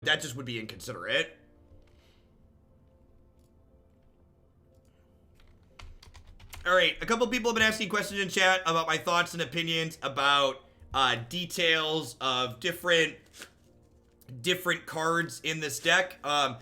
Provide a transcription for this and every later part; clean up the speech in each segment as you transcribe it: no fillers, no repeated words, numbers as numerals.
that just would be inconsiderate. Alright, a couple people have been asking questions in chat about my thoughts and opinions about details of different cards in this deck. I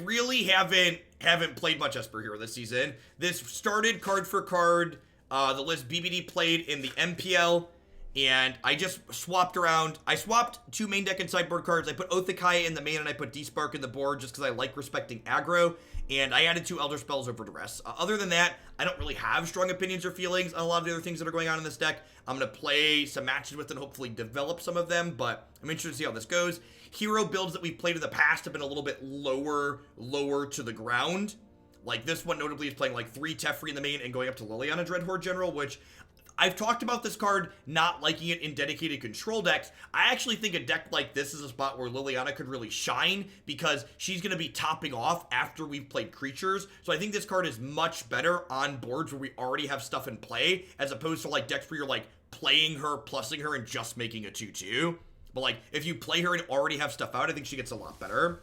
really haven't played much Esper Hero this season. This started card for card, the list BBD played in the MPL, and I just swapped around. I swapped 2 main deck and sideboard cards. I put Othakaya in the main, and I put Despark in the board just because I like respecting aggro, and I added 2 Elderspells over Duress. Other than that, I don't really have strong opinions or feelings on a lot of the other things that are going on in this deck. I'm going to play some matches with and hopefully develop some of them, but I'm interested to see how this goes. Hero builds that we've played in the past have been a little bit lower to the ground. Like this one notably is playing like 3 Teferi in the main and going up to Liliana Dreadhorde General, which I've talked about this card not liking it in dedicated control decks. I actually think a deck like this is a spot where Liliana could really shine because she's going to be topping off after we've played creatures. So I think this card is much better on boards where we already have stuff in play as opposed to like decks where you're like playing her, plussing her, and just making a 2/2. But like if you play her and already have stuff out, I think she gets a lot better.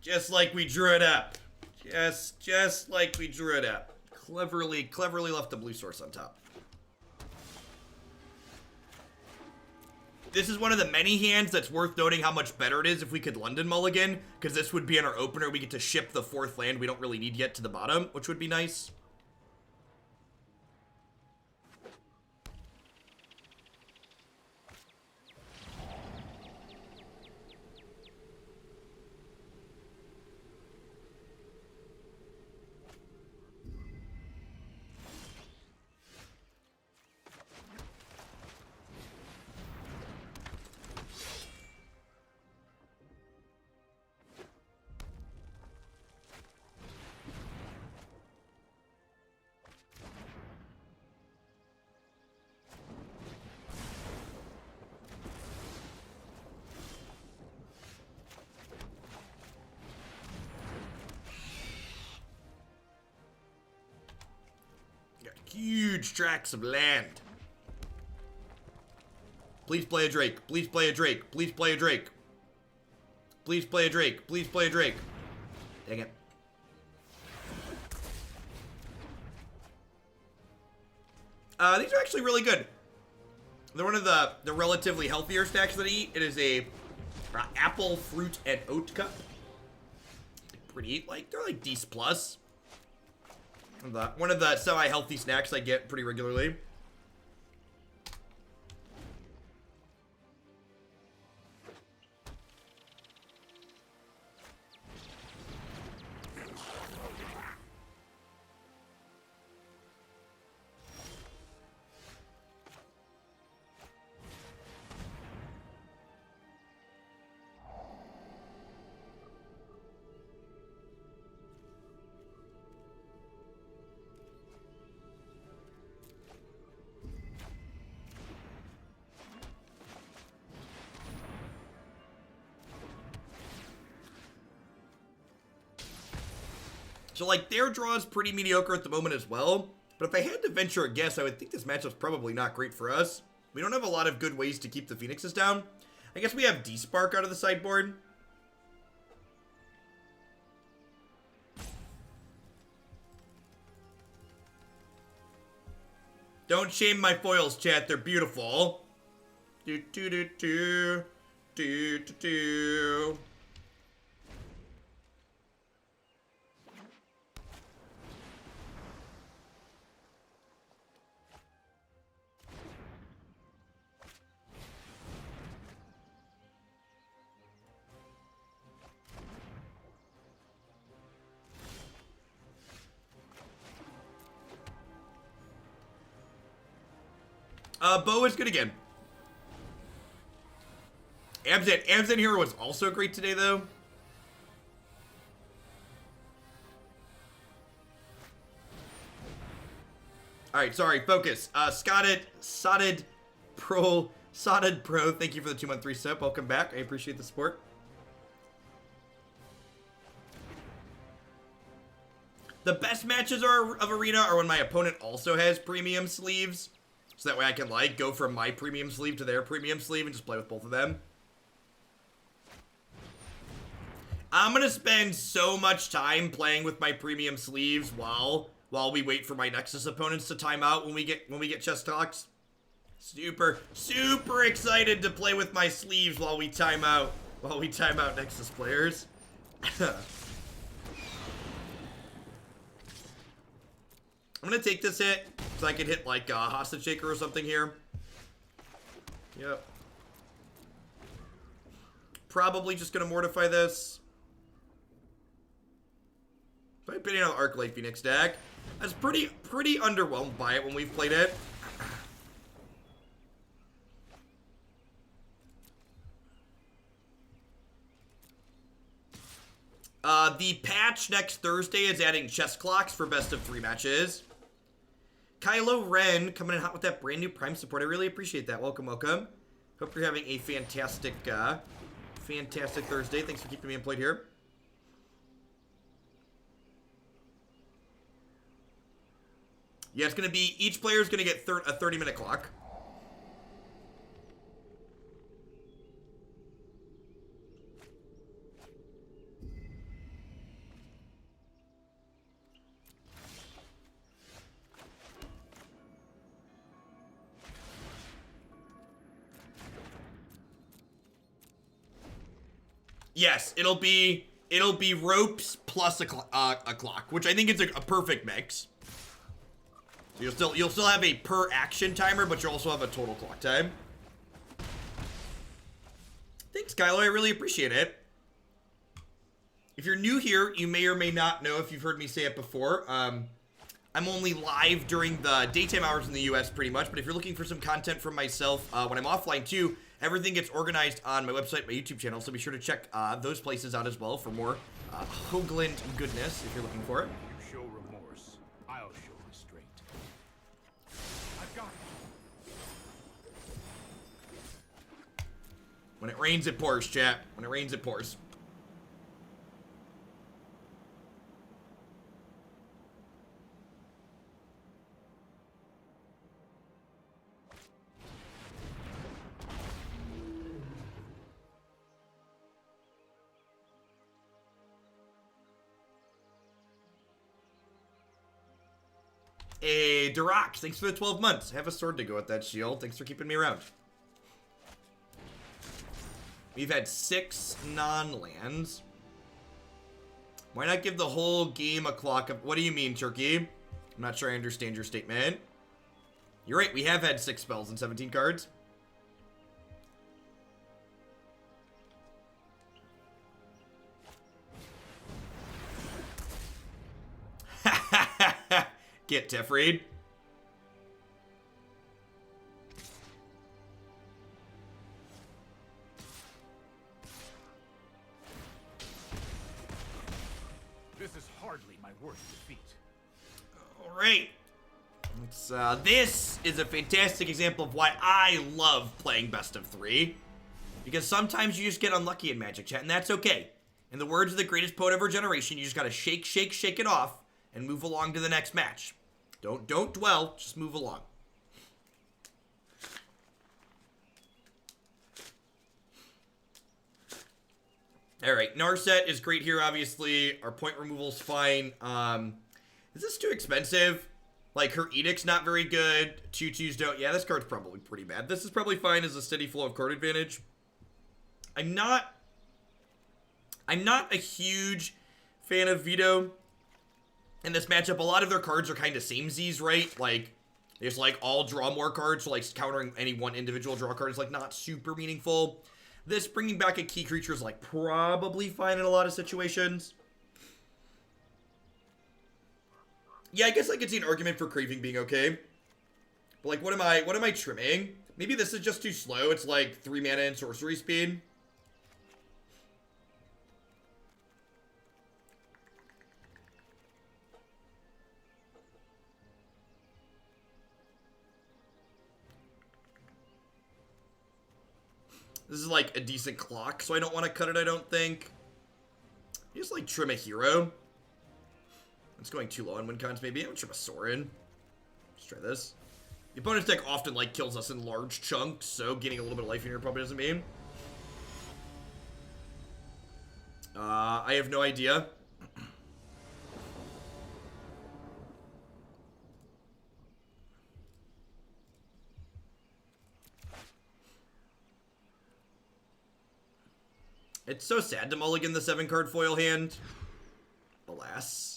Just like we drew it up. Just like we drew it up. Cleverly left the blue source on top. This is one of the many hands that's worth noting how much better it is if we could London Mulligan, because this would be in our opener. We get to ship the 4th land we don't really need yet to the bottom, which would be nice. Huge tracts of land. Please play a Drake. Please play a Drake. Please play a Drake. Please play a Drake. Please play a Drake. Dang it. These are actually really good. They're one of the relatively healthier stacks that I eat. It is a apple, fruit, and oat cup. Pretty, like, they're like D's plus. One of the semi-healthy snacks I get pretty regularly. So, like, their draw is pretty mediocre at the moment as well. But if I had to venture a guess, I would think this matchup's probably not great for us. We don't have a lot of good ways to keep the Phoenixes down. I guess we have Despark out of the sideboard. Don't shame my foils, chat. They're beautiful. Do do do do do do do. Bo is good again. Abzan Hero was also great today, though. Alright, sorry, focus. Sodded Pro, thank you for the 2-month reset. Welcome back. I appreciate the support. The best matches of Arena are when my opponent also has premium sleeves. So that way I can, like, go from my premium sleeve to their premium sleeve and just play with both of them. I'm gonna spend so much time playing with my premium sleeves while we wait for my Nexus opponents to time out when we get chess talks. Super excited to play with my sleeves while we time out Nexus players. I'm gonna take this hit so I can hit like a hostage shaker or something here. Yep. Probably just gonna mortify this. I'm bidding on the Arclight Phoenix deck. I was pretty underwhelmed by it when we've played it. The patch next Thursday is adding chess clocks for best of 3 matches. Kylo Ren coming in hot with that brand new Prime support. I really appreciate that. Welcome. Hope you're having a fantastic Thursday. Thanks for keeping me employed here. Yeah, it's going to be, each player is going to get a 30-minute clock. Yes, it'll be ropes plus a clock, which I think is a perfect mix. You'll still have a per action timer, but you also have a total clock time. Thanks, Kylo. I really appreciate it. If you're new here, you may or may not know if you've heard me say it before. I'm only live during the daytime hours in the US pretty much, but if you're looking for some content from myself when I'm offline too, everything gets organized on my website, my YouTube channel, so be sure to check those places out as well for more Hoagland goodness if you're looking for it. You show remorse, I'll show restraint. I've got it. When it rains, it pours, chat. When it rains, it pours. Hey, Dirac, thanks for the 12 months. Have a sword to go with that shield. Thanks for keeping me around. We've had 6 non-lands. Why not give the whole game a clock of... What do you mean, Turkey? I'm not sure I understand your statement. You're right, we have had 6 spells and 17 cards. Get Teferi. This is hardly my worst defeat. All right. This is a fantastic example of why I love playing best of 3. Because sometimes you just get unlucky in Magic, chat, and that's okay. In the words of the greatest poet of our generation, you just gotta shake it off and move along to the next match. Don't dwell, just move along. Alright, Narset is great here, obviously. Our point removal's fine. Is this too expensive? Like, her Edict's not very good. 2/2s don't. Yeah, this card's probably pretty bad. This is probably fine as a steady flow of card advantage. I'm not a huge fan of Veto in this matchup. A lot of their cards are kind of samesies, right? Like, there's like all draw more cards, so like countering any one individual draw card is like not super meaningful. This bringing back a key creature is like probably fine in a lot of situations. Yeah, I guess I could see an argument for Craving being okay. But like, what am I trimming? Maybe this is just too slow. It's like 3 mana and sorcery speed. This is like a decent clock, so I don't want to cut it, I don't think. Just like trim a hero. It's going too low on win cons, maybe. I'm gonna trim a Sorin. Let's try this. The opponent's deck often like kills us in large chunks, so getting a little bit of life in here probably doesn't mean. I have no idea. It's so sad to mulligan the 7-card foil hand. Alas.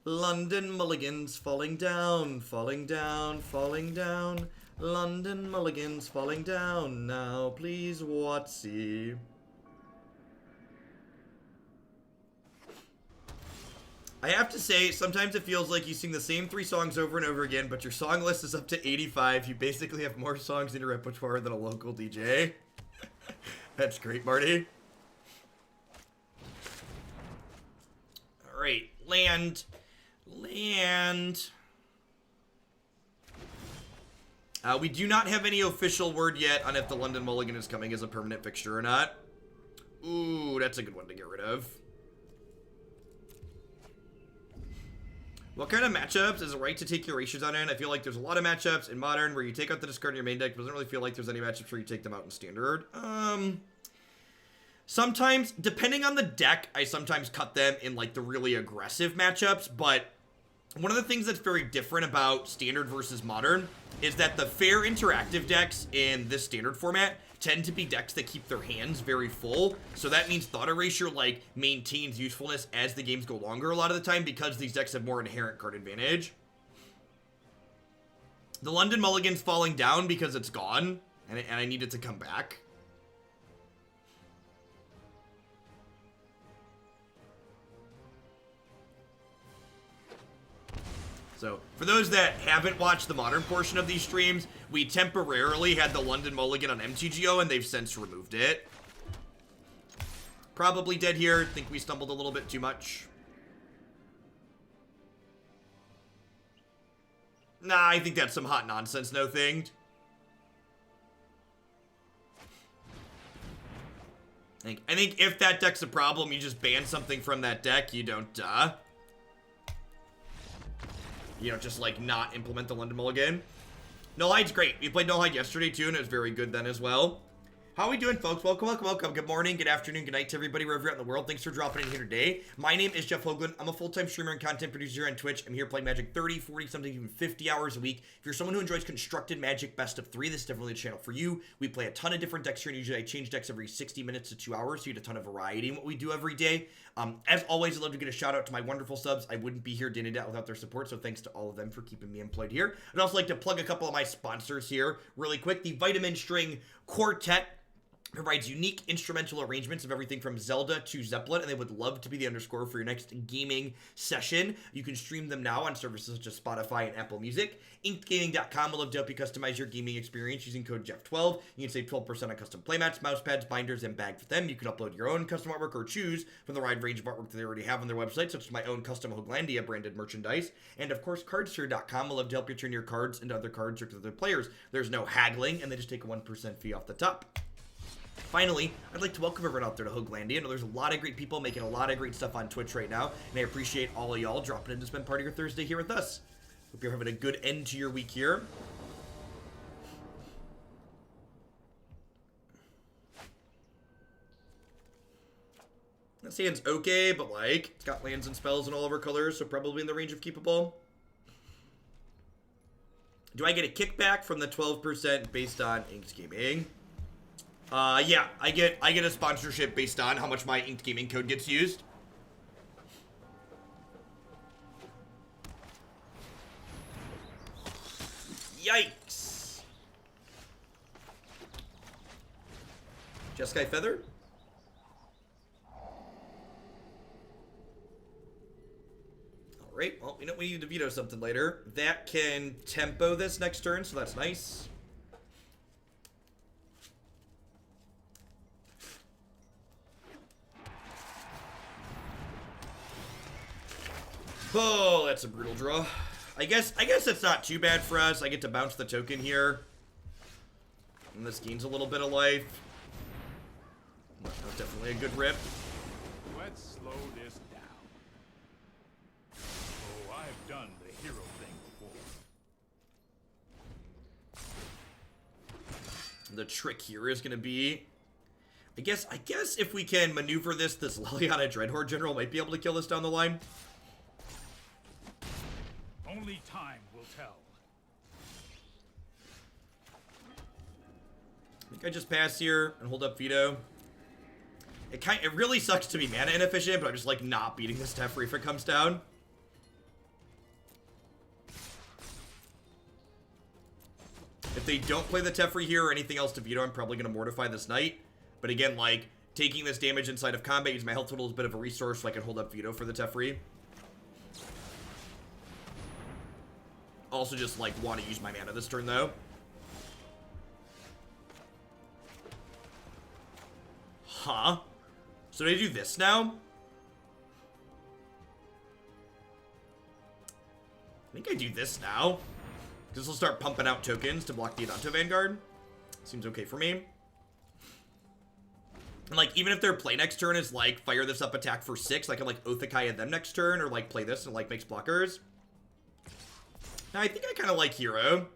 London mulligans falling down, falling down, falling down. London mulligans falling down now, please, Watsy. I have to say, sometimes it feels like you sing the same 3 songs over and over again, but your song list is up to 85. You basically have more songs in your repertoire than a local DJ. That's great, Marty. Alright, land. We do not have any official word yet on if the London Mulligan is coming as a permanent fixture or not. Ooh, that's a good one to get rid of. What kind of matchups is it right to take Erasures on in? I feel like there's a lot of matchups in Modern where you take out the discard in your main deck, but it doesn't really feel like there's any matchups where you take them out in Standard. Sometimes, depending on the deck, I sometimes cut them in like the really aggressive matchups, but one of the things that's very different about Standard versus Modern is that the fair interactive decks in this Standard format tend to be decks that keep their hands very full. So that means Thought Erasure like maintains usefulness as the games go longer a lot of the time because these decks have more inherent card advantage. The London Mulligan's falling down because it's gone, and I need it to come back. So, for those that haven't watched the Modern portion of these streams, we temporarily had the London Mulligan on MTGO, and they've since removed it. Probably dead here. Think we stumbled a little bit too much. Nah, I think that's some hot nonsense, no thing. I think if that deck's a problem, you just ban something from that deck. You don't, you know, just like not implement the London Mulligan. No Hide's great. We played No Hide yesterday too, and it was very good then as well. How are we doing, folks? Welcome, welcome, welcome. Good morning, good afternoon, good night to everybody wherever you're at in the world. Thanks for dropping in here today. My name is Jeff Hoagland. I'm a full-time streamer and content producer on Twitch. I'm here playing Magic 30, 40, something even 50 hours a week. If you're someone who enjoys constructed Magic best of 3, this is definitely the channel for you. We play a ton of different decks here, and usually I change decks every 60 minutes to 2 hours, so you get a ton of variety in what we do every day. As always, I'd love to get a shout out to my wonderful subs. I wouldn't be here day to day without their support, so thanks to all of them for keeping me employed here. I'd also like to plug a couple of my sponsors here really quick. The Vitamin String Quartet provides unique instrumental arrangements of everything from Zelda to Zeppelin, and they would love to be the underscore for your next gaming session. You can stream them now on services such as Spotify and Apple Music. InkedGaming.com will love to help you customize your gaming experience using code Jeff12. You can save 12% on custom playmats, mouse pads, binders, and bags with them. You can upload your own custom artwork or choose from the wide range of artwork that they already have on their website, such as my own custom Hoaglandia branded merchandise. And of course, Cardsphere.com will love to help you turn your cards into other cards or to other players. There's no haggling, and they just take a 1% fee off the top. Finally, I'd like to welcome everyone out there to Hoaglandia. I know there's a lot of great people making a lot of great stuff on Twitch right now, and I appreciate all of y'all dropping in to spend part of your Thursday here with us. Hope you're having a good end to your week here. This hand's okay, but like, it's got lands and spells in all of our colors, so probably in the range of keepable. Do I get a kickback from the 12% based on Inked Gaming? Yeah, I get a sponsorship based on how much my Inked Gaming code gets used. Yikes. Jeskai Feather? Alright, well, you know, we need to veto something later. That can tempo this next turn, so that's nice. Oh, that's a brutal draw. I guess it's not too bad for us. I get to bounce the token here. And this gains a little bit of life. That's definitely a good rip. Let's slow this down. Oh, I've done the hero thing before. The trick here is going to be, I guess if we can maneuver this Liliana Dreadhorde General might be able to kill this down the line. Only time will tell. I think I just pass here and hold up Veto. It really sucks to be mana inefficient, but I'm just like not beating this Teferi if it comes down. If they don't play the Teferi here or anything else to Veto, I'm probably going to Mortify this Knight. But again, like, taking this damage inside of combat, use my health total as a bit of a resource so I can hold up Veto for the Teferi. Also just, like, want to use my mana this turn, though. Huh? So do I do this now? I think I do this now. This will start pumping out tokens to block the Adanto Vanguard. Seems okay for me. And, like, even if their play next turn is, like, fire this up attack for 6, I can, like, Othakaya them next turn, or, like, play this and, like, makes blockers. Now, I think I kind of like Hero.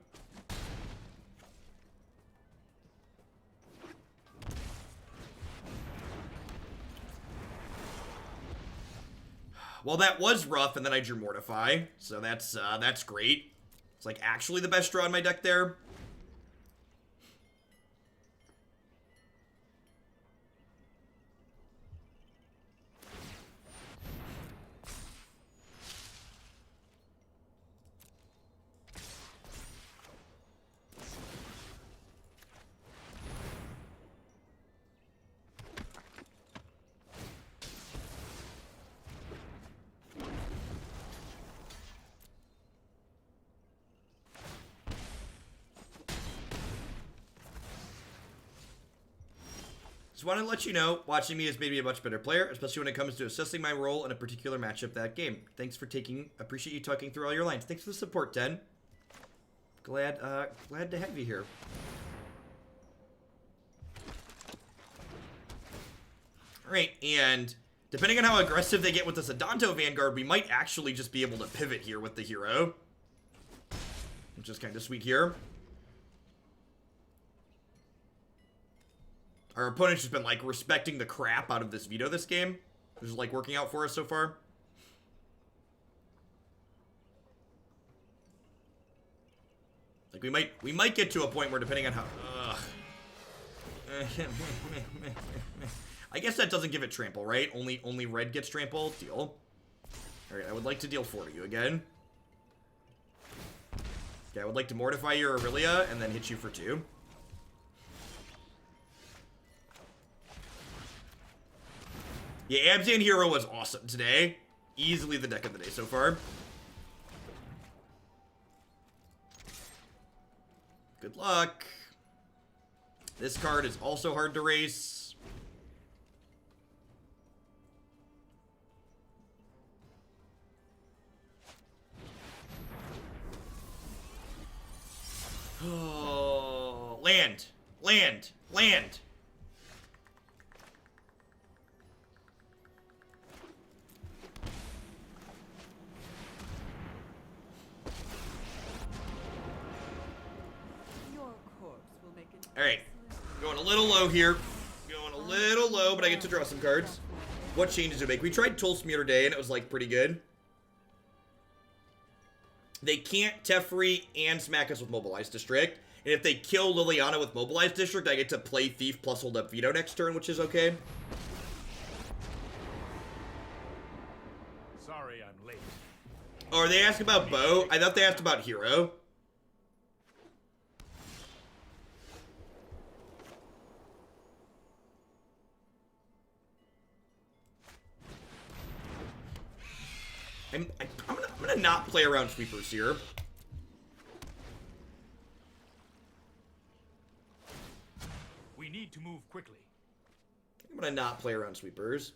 Well, that was rough, and then I drew Mortify, so that's great. It's, like, actually the best draw in my deck there. Just want to let you know, watching me has made me a much better player, especially when it comes to assessing my role in a particular matchup that game. Thanks for appreciate you talking through all your lines. Thanks for the support, Den. Glad to have you here. Alright, and depending on how aggressive they get with this Adanto Vanguard, we might actually just be able to pivot here with the hero. Which is kind of sweet here. Our opponent's just been, like, respecting the crap out of this Veto this game. Which is, like, working out for us so far. Like, we might get to a point where, depending on how... I guess that doesn't give it trample, right? Only red gets trample. Deal. Alright, I would like to deal 4 to you again. Okay, I would like to Mortify your Aurelia and then hit you for 2. Yeah, Abzan Hero was awesome today. Easily the deck of the day so far. Good luck. This card is also hard to race. Oh, land, land, land. Alright, going a little low here. Going a little low, but I get to draw some cards. What changes do we make? We tried Tolsmir today, and it was, like, pretty good. They can't Teferi and smack us with Mobilized District. And if they kill Liliana with Mobilized District, I get to play Thief plus hold up Veto next turn, which is okay. Sorry I'm late. Oh, are they asking about Bow? I thought they asked about Hero. I'm gonna gonna not play around sweepers here. We need to move quickly. I'm gonna not play around sweepers.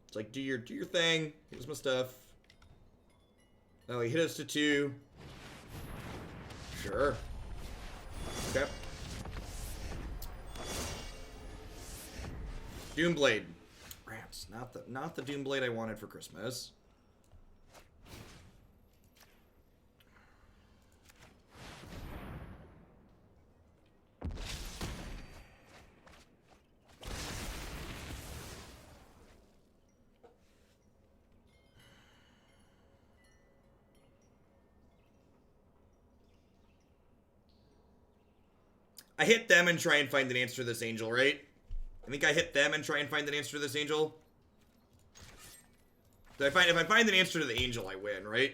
It's like, do your thing. Here's my stuff. Oh, he hit us to 2. Sure. Okay. Doomblade. Rats. Not the Doomblade I wanted for Christmas. I hit them and try and find an answer to this angel, right? I think I hit them and try and find an answer to this angel. If I find an answer to the angel, I win, right?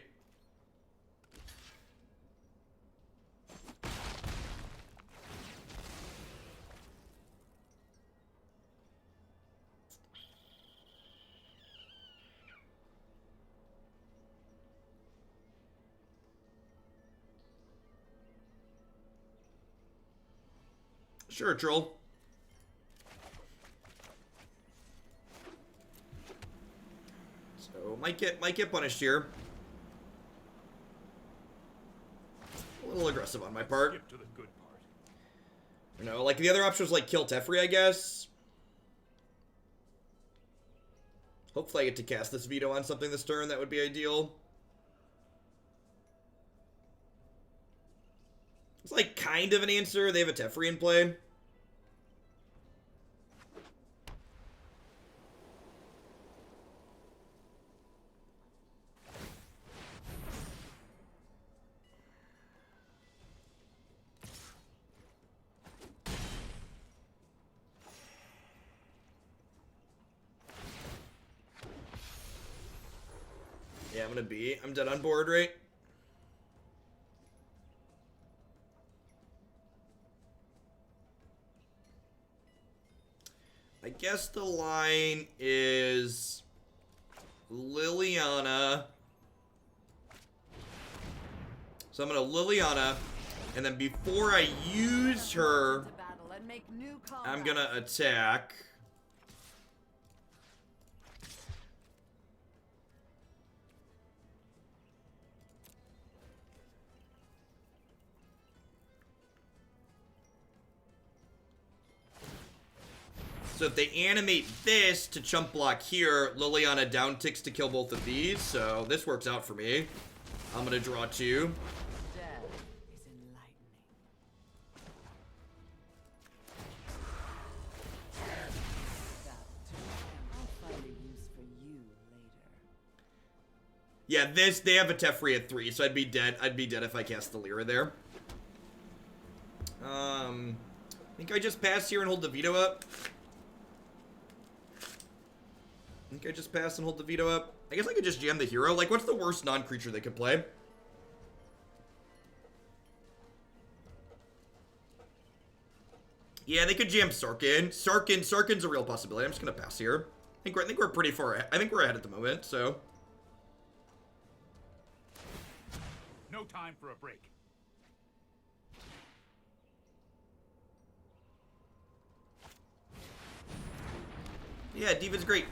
Sure, troll. So might get punished here. A little aggressive on my part. Skip to the good part. You know, like the other option was like kill Teferi, I guess. Hopefully I get to cast this Veto on something this turn. That would be ideal. It's like kind of an answer. They have a Teferi in play. Yeah, I'm dead on board, right? I guess the line is Liliana. So I'm gonna Liliana, and then before I use her, I'm gonna attack. So if they animate this to chump block here, Liliana down ticks to kill both of these. So this works out for me. I'm going to draw 2. Death is enlightening. I'll find a use for you later. Yeah, they have a Teferi at 3, so I'd be dead. I'd be dead if I cast the Lyra there. I think I just pass here and hold the Veto up. I think I just pass and hold the Veto up. I guess I could just jam the hero. Like, what's the worst non-creature they could play? Yeah, they could jam Sarkin. Sarkin's a real possibility. I'm just gonna pass here. I think we're pretty far ahead. I think we're ahead at the moment, so. No time for a break. Yeah, Diva's great.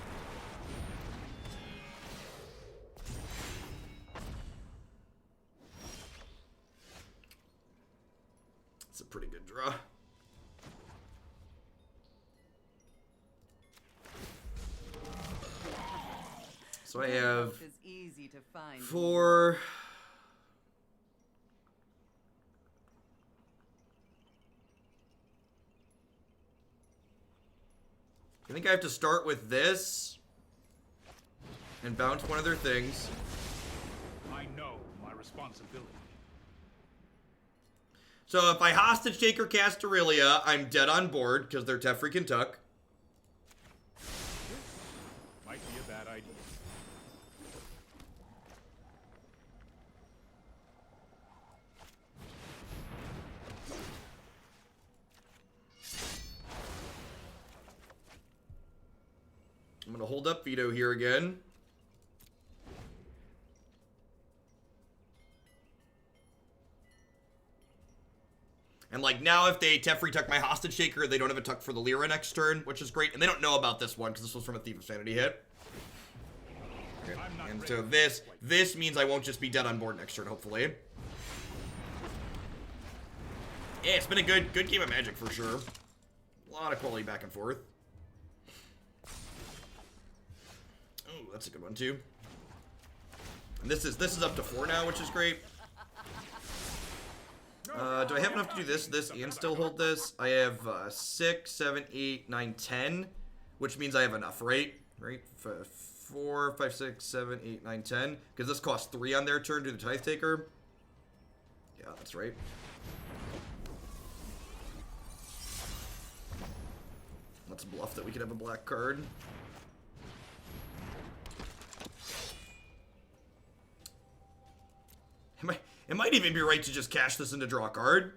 It's a pretty good draw. So I have 4. I think I have to start with this and bounce one of their things. I know my responsibility. So if I hostage take or cast Aurelia, I'm dead on board because they're Teferi can tuck. Might be a bad idea. I'm going to hold up Veto here again. And like now if they Teferi tuck my Hostage Taker, they don't have a tuck for the Lyra next turn, which is great. And they don't know about this one because this was from a Thief of Sanity hit. Okay. And so this means I won't just be dead on board next turn, hopefully. Yeah, it's been a good game of Magic for sure. A lot of quality back and forth. Oh, that's a good one too. And this is up to 4 now, which is great. Do I have enough to do this, and still hold this? I have 6, 7, 8, 9, 10, which means I have enough, right? Right? 4, 5, 6, 7, 8, 9, 10. Because this costs 3 on their turn to the Tithe Taker. Yeah, that's right. Let's bluff that we could have a black card. It might even be right to just cash this in to draw a card.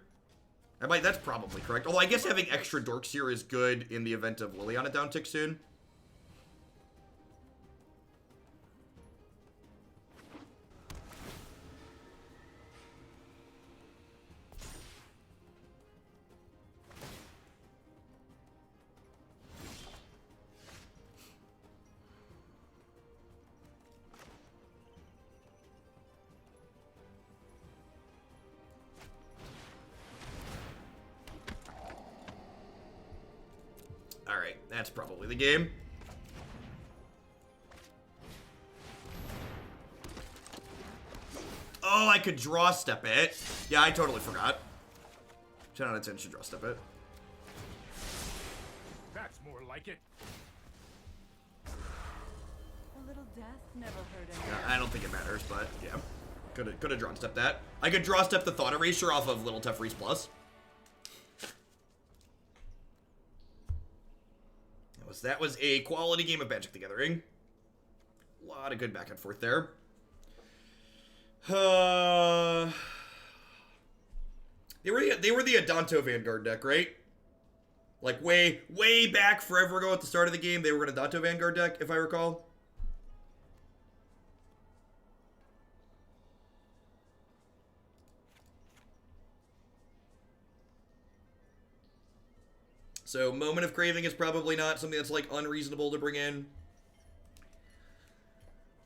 That's probably correct. Although I guess having extra dorks here is good in the event of Liliana downtick soon. Alright, that's probably the game. Oh, I could draw step it. Yeah, I totally forgot. 10 out of 10 should draw step it. That's more like it. A little death never hurt anyone. I don't think it matters, but yeah. Could have drawn step that. I could draw step the Thought Erasure off of Little Teferi's Plus. That was a quality game of Magic the Gathering. A lot of good back and forth there. They were the Adanto Vanguard deck, right? Like way back forever ago at the start of the game, they were an Adanto Vanguard deck, if I recall. So, Moment of Craving is probably not something that's, like, unreasonable to bring in.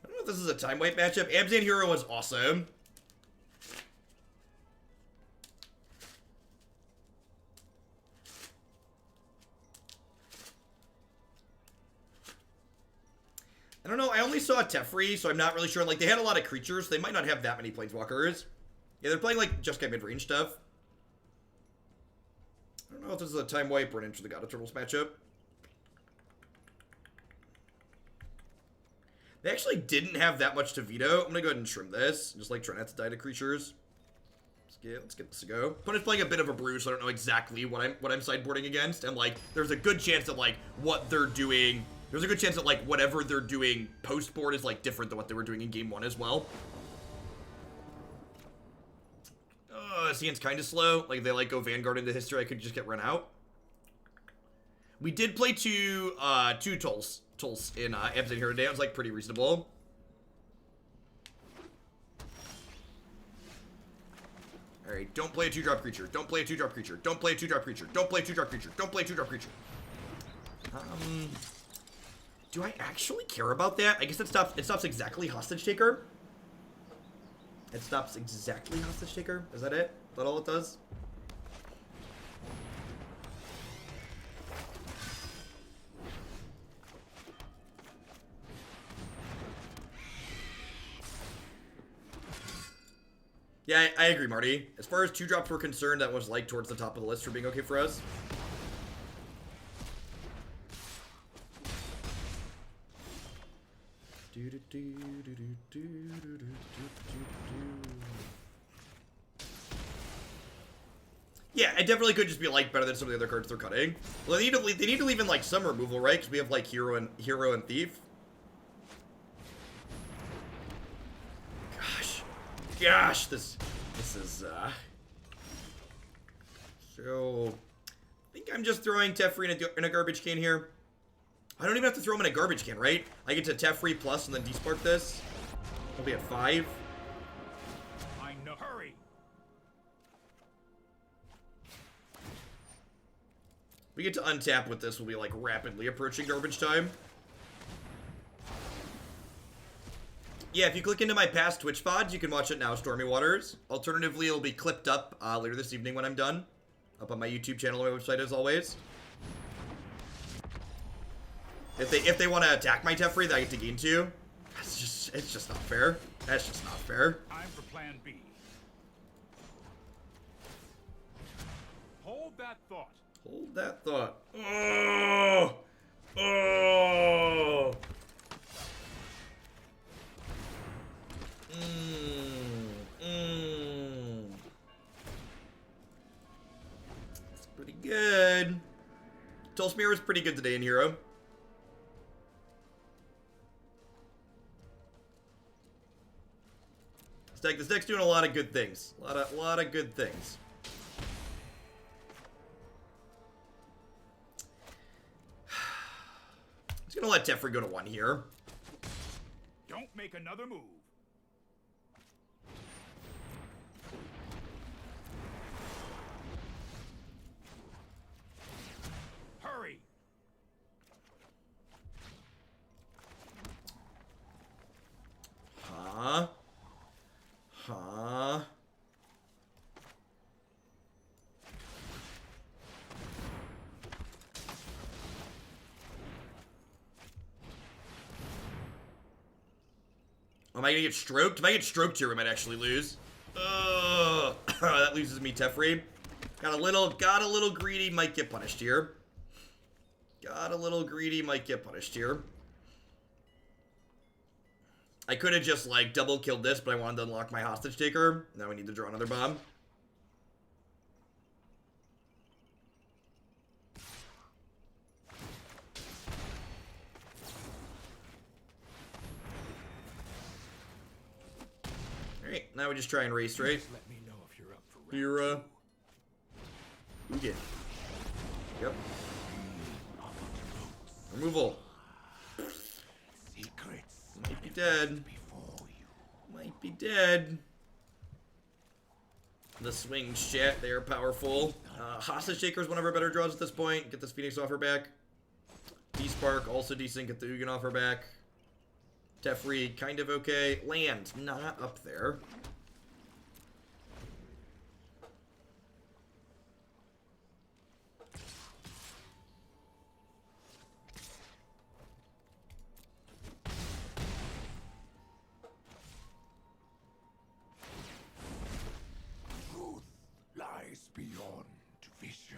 I don't know if this is a time wipe matchup. Abzan Hero is awesome. I don't know. I only saw Teferi, so I'm not really sure. Like, they had a lot of creatures. They might not have that many Planeswalkers. Yeah, they're playing, like, just kind of mid-range stuff. I don't know if this is a time wipe or an Enter the God of Turtles matchup. They actually didn't have that much to veto. I'm gonna go ahead and trim this. Just like try not to die to creatures. Let's get this to go. Opponent's playing a bit of a brew, so I don't know exactly what I'm sideboarding against. And like, there's a good chance that like what they're doing. There's a good chance that like whatever they're doing post board is like different than what they were doing in game 1 as well. This hand's kind of slow. Like, they, like, go Vanguard into history. I could just get run out. We did play two Tolls in Abzan here today. It was, like, pretty reasonable. Alright, don't play a 2-drop creature. Don't play a 2-drop creature. Don't play a 2-drop creature. Don't play a 2-drop creature. Don't play a 2-drop creature. Do I actually care about that? I guess it stops exactly Hostage Taker. It stops exactly Hostage Taker. Is that it? Is that all it does? Yeah, I agree, Marty. As far as 2-drops were concerned, that was like towards the top of the list for being okay for us. Yeah, it definitely could just be like better than some of the other cards they're cutting. Well, they need to leave in like some removal, right? Because we have like Hero and Thief. Gosh, this is so. I think I'm just throwing Teferi in a garbage can here. I don't even have to throw him in a garbage can, right? I get to Teferi plus and then Despark this. We'll be at 5. I know. Hurry. We get to untap with this. We'll be like rapidly approaching garbage time. Yeah, if you click into my past Twitch VODs, you can watch it now, Stormy Waters. Alternatively, it'll be clipped up later this evening when I'm done. Up on my YouTube channel or website as always. If they want to attack my Teferi, that I get to gain 2. It's just not fair. That's just not fair. Time for plan B. Hold that thought. Hold that thought. Oh! Oh! It's pretty good. Tolsmir was pretty good today in Hero. This deck's doing a lot of good things. A lot of good things. Just gonna let Teferi go to 1 here. Don't make another move. Hurry. Huh? Huh? Am I gonna get stroked? If I get stroked here, we might actually lose. Ugh. That loses me Teferi. Got a little greedy, might get punished here. Got a little greedy, might get punished here. I could have just, like, double killed this, but I wanted to unlock my hostage taker. Now we need to draw another bomb. Alright, now we just try and race, right? Let me know if you're up for Here, Ugin. Yep. Removal. secrets. Might be dead. Might be dead. The swings, chat, they are powerful. Hostage Taker is one of our better draws at this point. Get this Phoenix off her back. Despark, also decent. Get the Ugin off her back. Teferi, kind of okay. Land, not up there. Lies beyond vision.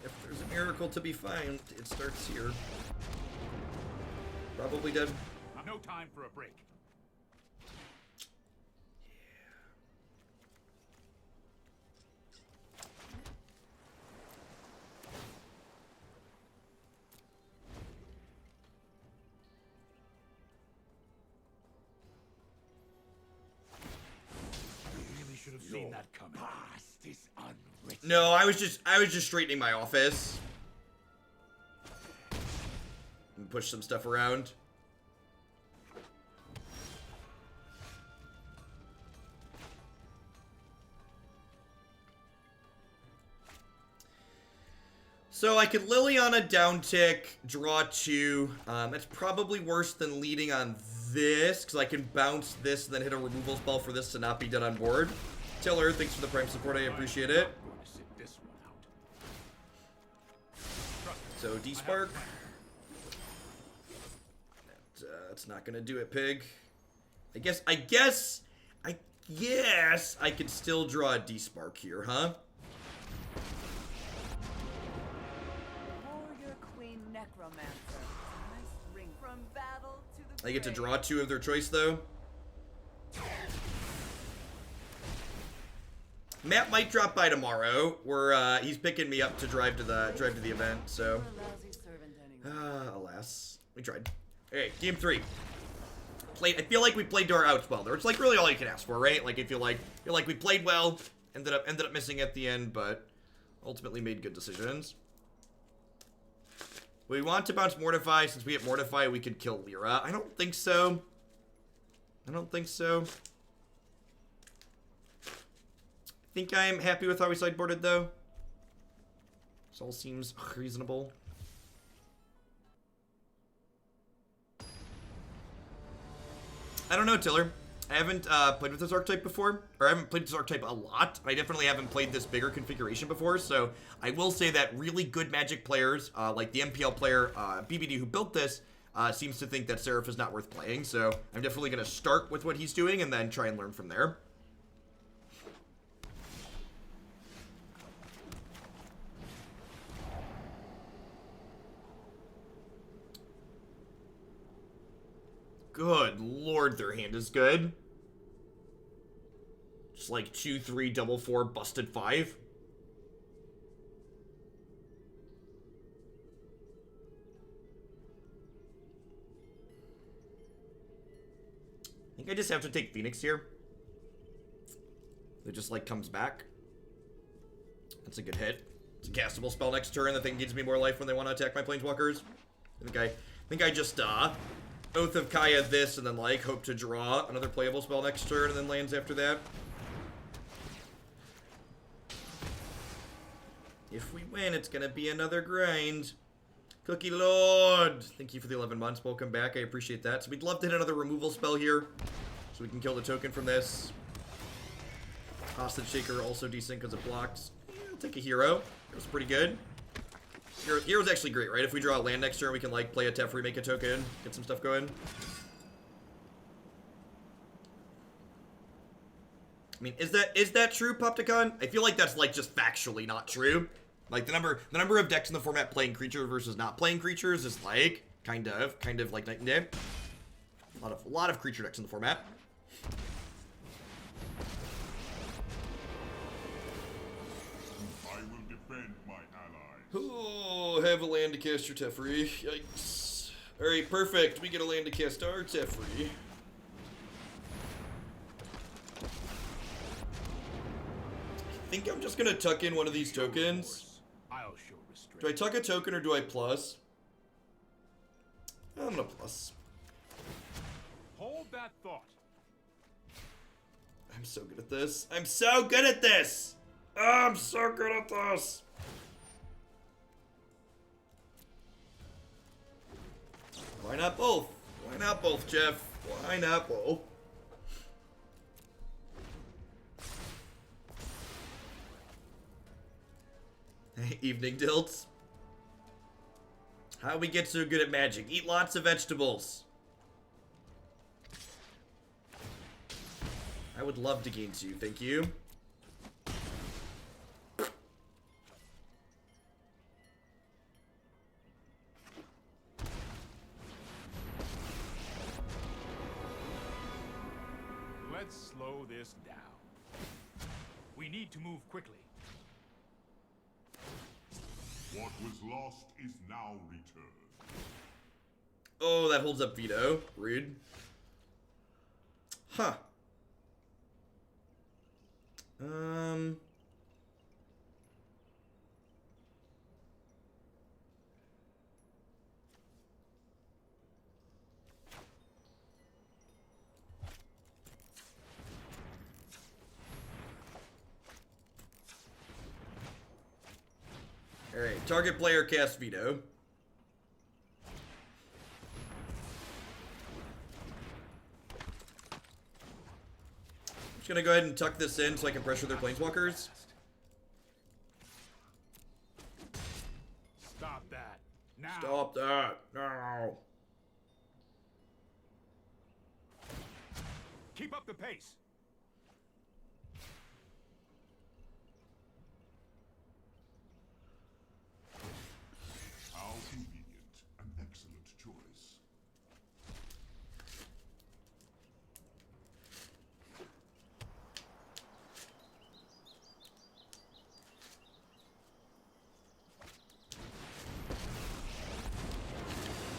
If there's a miracle to be found, it starts here. Probably dead. No time for a break. Should have seen that coming. Past is unwritten. No, I was just straightening my office. And push some stuff around. So I could Liliana down tick, draw 2. That's probably worse than leading on this, because I can bounce this and then hit a removal spell for this to not be dead on board. Tiller, thanks for the Prime support, I appreciate it. So Despark. That's not gonna do it, Pig. I guess I could still draw a Despark here, huh? Warrior Queen Necromancer. Nice ring from battle to the I get to grave. draw 2 of their choice, though. Matt might drop by tomorrow. He's picking me up to drive to the event. So, You're a lousy servant anyway. alas, we tried. Okay, game 3. I feel like we played to our outs well there. It's like really all you can ask for, right? Like I feel like we played well. Ended up missing at the end, but ultimately made good decisions. We want to bounce Mortify. Since we hit Mortify, we could kill Lyra. I don't think so. I don't think so. think I'm happy with how we sideboarded, though. This all seems reasonable. I don't know, Tiller. I haven't played with this archetype before, or I haven't played this archetype a lot. I definitely haven't played this bigger configuration before, so I will say that really good Magic players, like the MPL player, BBD, who built this, seems to think that Seraph is not worth playing, so I'm definitely going to start with what he's doing and then try and learn from there. Good lord, their hand is good. Just like 2-3 double 4 busted 5. I think I just have to take Phoenix here. It just like comes back. That's a good hit. It's a castable spell next turn. The thing gives me more life when they want to attack my planeswalkers. I think I just Oath of Kaya this and then like hope to draw another playable spell next turn and then lands after that. If we win, it's gonna be another grind. Cookie Lord, thank you for the 11 months. Welcome back. I appreciate that. So we'd love to hit another removal spell here, so we can kill the token from this. Hostage Shaker also decent because it blocks. Yeah, I'll take a hero. It was pretty good. Hero's actually great, right? If we draw a land next turn, we can like play a Teferi, make a token, get some stuff going. I mean, is that true, Popticon? I feel like that's like just factually not true. Like the number of decks in the format playing creatures versus not playing creatures is like kind of like night and day. A lot of creature decks in the format. I will defend my allies. Oh, have a land to cast your Teferi. Yikes. Alright, perfect. We get a land to cast our Teferi. I think I'm just gonna tuck in one of these tokens. I'll show restraint. Do I tuck a token or do I plus? I'm gonna plus. Hold that thought. I'm so good at this. I'm so good at this! Oh, I'm so good at this! Why not both? Why not both, Jeff? Why not both? Evening Dilts. How we get so good at Magic? Eat lots of vegetables. I would love to gain 2, thank you. Let's slow this down. We need to move quickly. What was lost is now returned. Oh, that holds up Veto. Rude. Huh. Alright, target player cast Veto. Just gonna go ahead and tuck this in so I can pressure their planeswalkers. Stop that. Now. Stop that. No. Keep up the pace. How convenient. An excellent choice.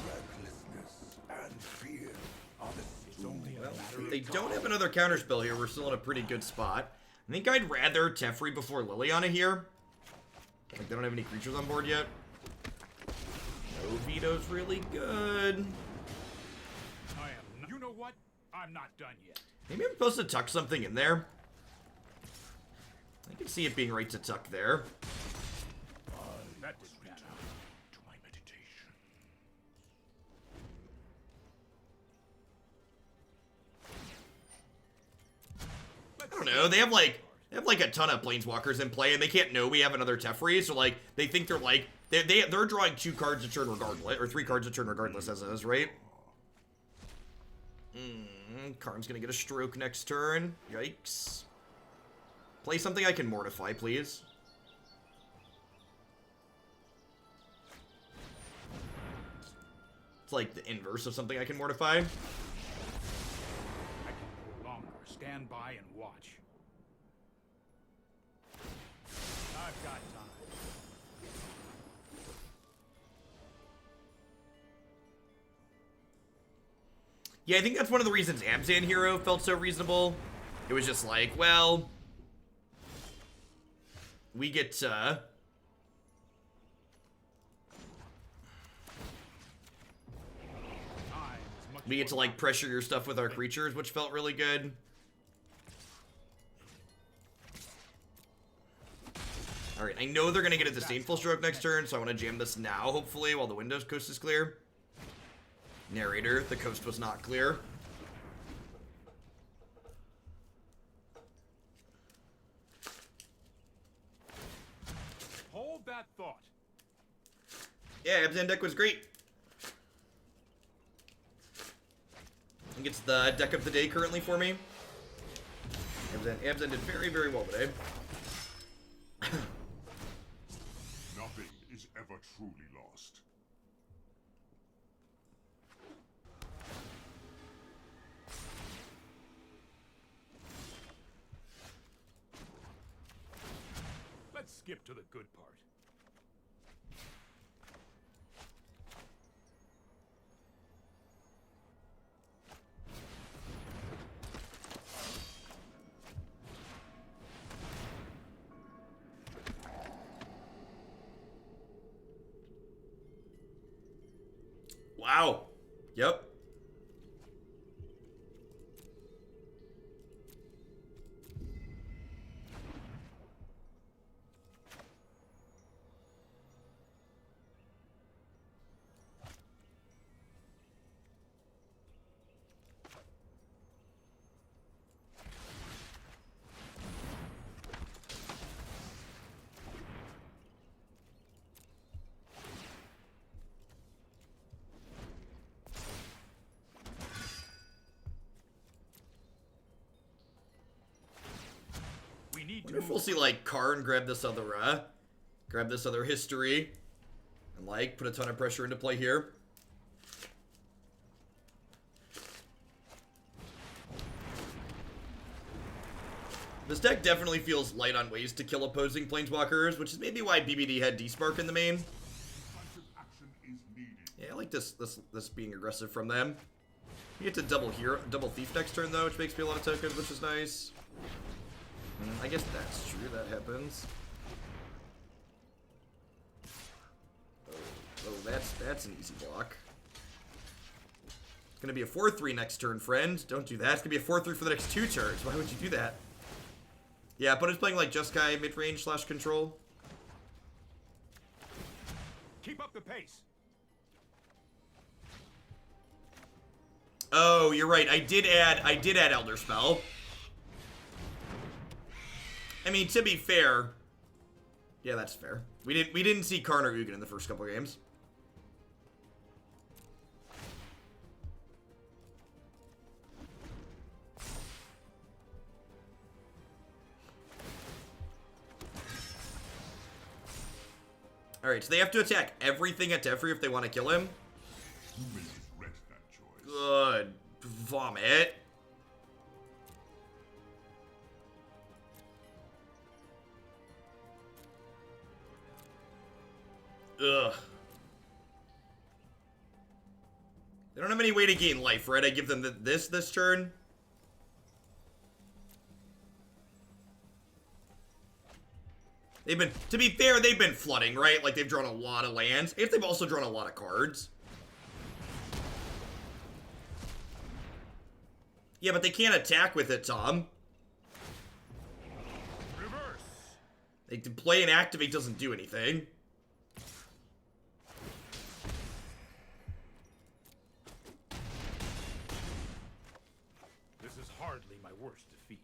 Recklessness and fear are the Well, if they don't have another counterspell here, we're still in a pretty good spot. I think I'd rather Teferi before Liliana here. Like, they don't have any creatures on board yet. No, Veto's really good. I am. You know what? I'm not done yet. Maybe I'm supposed to tuck something in there. can see it being right to tuck there. That didn't matter. To my meditation. I don't know. They have like a ton of planeswalkers in play, and they can't know we have another Teferi, so like they think they're like they're drawing 2 cards a turn regardless, or 3 cards a turn regardless as is, right? Karn's gonna get a stroke next turn. Yikes. Play something I can mortify, please. It's like the inverse of something I can mortify. I can no longer stand by and watch. I've got time. Yeah, I think that's one of the reasons Abzan Hero felt so reasonable. It was just like, well, we get to like pressure your stuff with our creatures, which felt really good. All right, I know they're gonna get a Disdainful Stroke next turn, so I want to jam this now, hopefully, while the Windows coast is clear. Narrator, the coast was not clear. Hold that thought. Yeah, Abzan deck was great. I think it's the deck of the day currently for me. Abzan did very, very well today. Nothing is ever truly lost. Let's skip to the good part. Wow. Yep. We need I wonder if we'll see like Karn grab this other history, and like put a ton of pressure into play here. This deck definitely feels light on ways to kill opposing planeswalkers, which is maybe why BBD had Despark in the main. Decisive action is needed. Yeah, I like this being aggressive from them. We get to double Thief next turn though, which makes me a lot of tokens, which is nice. I guess that's true, that happens. Oh, that's an easy block. It's gonna be a 4-3 next turn, friend. Don't do that. It's gonna be a 4-3 for the next 2 turns. Why would you do that? Yeah, opponent's playing like Jeskai mid-range / control. keep up the pace. Oh, you're right. I did add Elderspell. I mean, to be fair, yeah, that's fair. We didn't see Karn or Ugin in the first couple of games. Alright, so they have to attack everything at Teferi if they want to kill him. You may regret that choice. Good. Vomit. Ugh. They don't have any way to gain life, right? I give them this turn. They've been, to be fair, they've been flooding, right? Like, they've drawn a lot of lands. If they've also drawn a lot of cards. Yeah, but they can't attack with it, Tom. Reverse. Like, to play and activate doesn't do anything. This is hardly my worst defeat.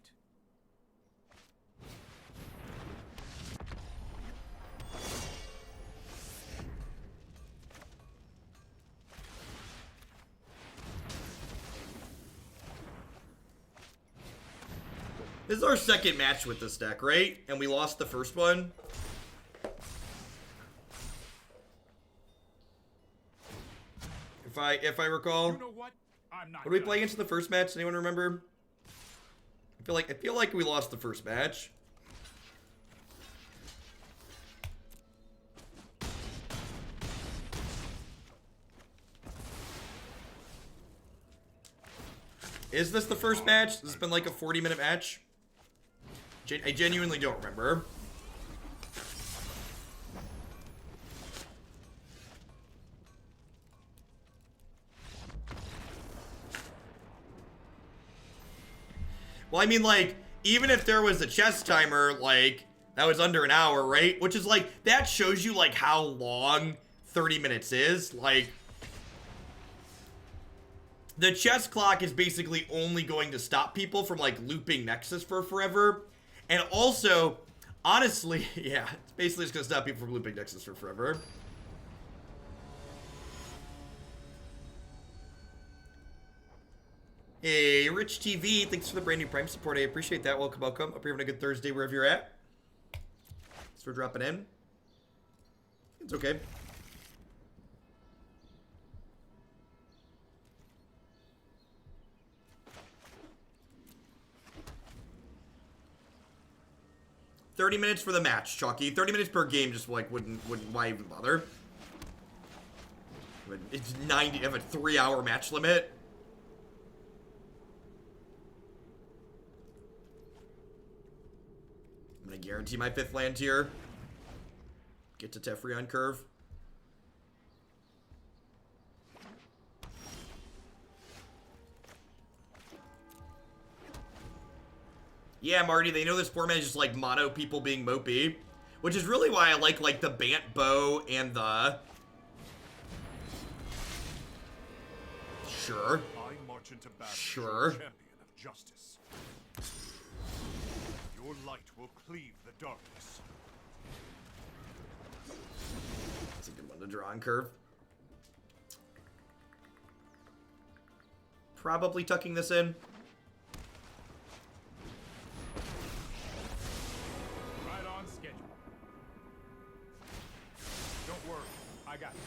This is our second match with this deck, right? And we lost the first one. If I recall. You know what? I'm not What did we done. play against in the first match? Anyone remember? I feel like we lost the first match. Is this the first match? This has been like a 40-minute match. I genuinely don't remember. Well, I mean, like, even if there was a chess timer, like, that was under an hour, right? Which is, like, that shows you, like, how long 30 minutes is. Like, the chess clock is basically only going to stop people from, like, looping Nexus for forever. And also, honestly, yeah, it's basically just going to stop people from looping Nexus for forever. Hey, Rich TV, thanks for the brand new Prime support. I appreciate that. Welcome, welcome. Hope you're having a good Thursday wherever you're at. Thanks for dropping in. It's okay. $30 minutes for the match, Chalky. 30 minutes per game, just like wouldn't why even bother? It's 90. Have a 3-hour match limit. I'm gonna guarantee my 5th land here. Get to Teferi on curve. Yeah, Marty, they know this format is just like mono people being mopey. Which is really why I like the Bant Bow and the... Sure. I march into battle Sure. as your champion of justice. Your light will cleave the darkness. That's a good one to draw on curve. Probably tucking this in. Right on schedule. Don't worry, I got this.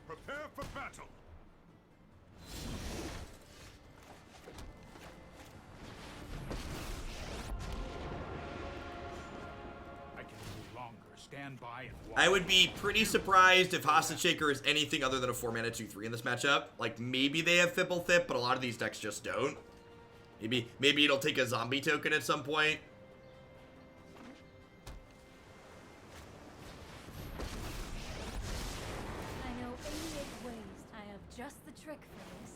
Prepare for battle. I can no longer stand by and watch. I would be pretty surprised if Hostage Shaker is anything other than a 4-mana 2/3 in this matchup. Like, maybe they have Fibble Thip, but a lot of these decks just don't. Maybe it'll take a zombie token at some point. I know 88 ways. I have just the trick for this.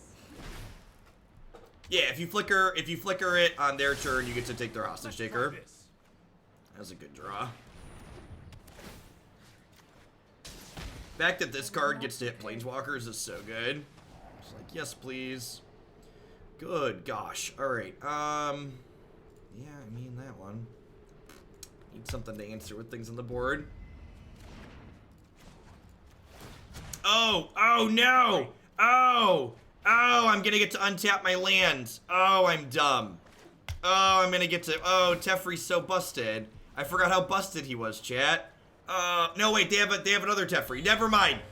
Yeah, if you flicker it on their turn, you get to take their Hostage Let's try Shaker. this. That's a good draw. The fact that this card gets to hit Planeswalkers is so good. It's like, yes, please. Good gosh. Alright, yeah, I mean that one. Need something to answer with things on the board. Oh no! Oh, I'm gonna get to untap my lands. Oh, I'm dumb. Oh, I'm gonna get to, Teferi's so busted. I forgot how busted he was, chat. No, wait, they have another Teferi. Never mind.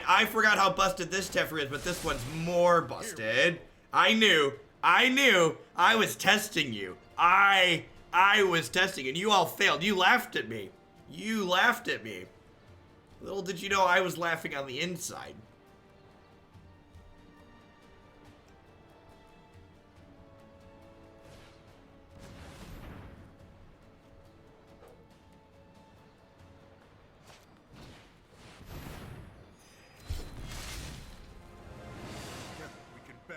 I forgot how busted this Teferi is, but this one's more busted. I knew. I was testing you. I was testing, and you all failed. You laughed at me. Little did you know I was laughing on the inside.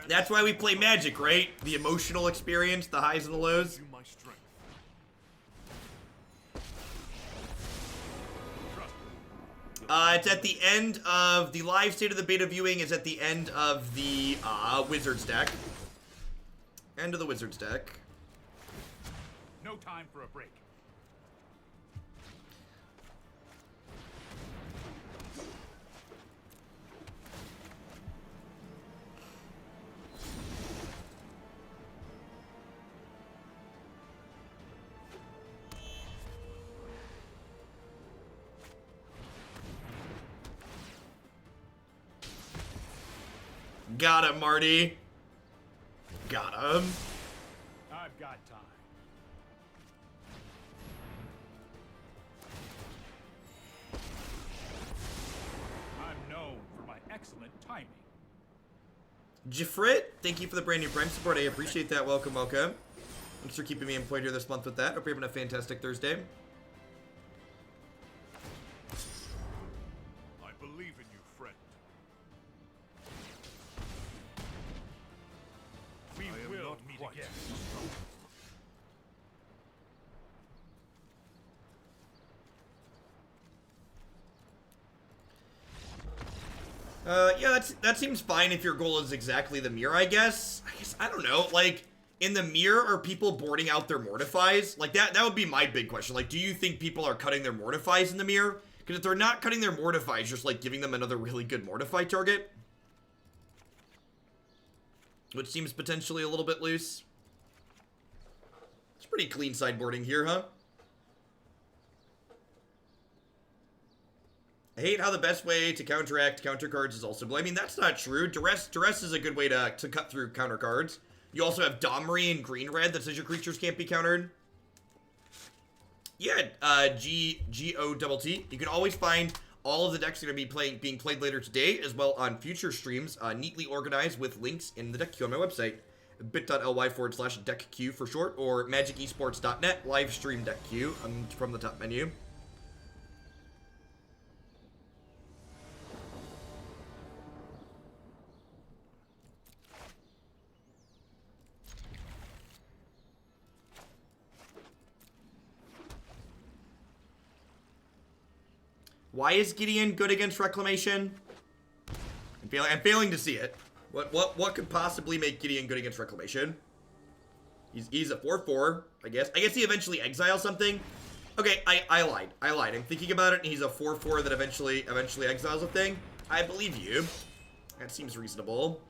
That's why we play Magic, right? The emotional experience, the highs and the lows. You my strength. It's at the end of the live state of the beta viewing. Is at the end of the Wizards deck. End of the Wizards deck. No time for a break. Got him, Marty. Got him. I've got time. I'm known for my excellent timing. Jifrit, thank you for the brand new Prime support. I appreciate that. Welcome, welcome. Thanks for keeping me employed here this month with that. Hope you're having a fantastic Thursday. I believe in you, friend. We will meet again. Yeah, that seems fine if your goal is exactly the mirror, I guess. I don't know, like, in the mirror, are people boarding out their Mortifies? Like, that would be my big question. Like, do you think people are cutting their Mortifies in the mirror? Because if they're not cutting their Mortifies, just, like, giving them another really good Mortify target. Which seems potentially a little bit loose. It's pretty clean sideboarding here, huh? I hate how the best way to counteract counter cards is also blue. I mean, that's not true. Duress is a good way to cut through counter cards. You also have Domri in green-red that says your creatures can't be countered. Yeah, G-O-T-T. You can always find all of the decks that are going to be being played later today, as well on future streams, neatly organized with links in the deck queue on my website, bit.ly/deck queue for short, or magicesports.net, live stream deck queue from the top menu. Why is Gideon good against Reclamation? I'm failing to see it. What could possibly make Gideon good against Reclamation? He's a 4/4, I guess. I guess he eventually exiles something. Okay, I lied. I'm thinking about it, and he's a 4/4 that eventually exiles a thing. I believe you. That seems reasonable.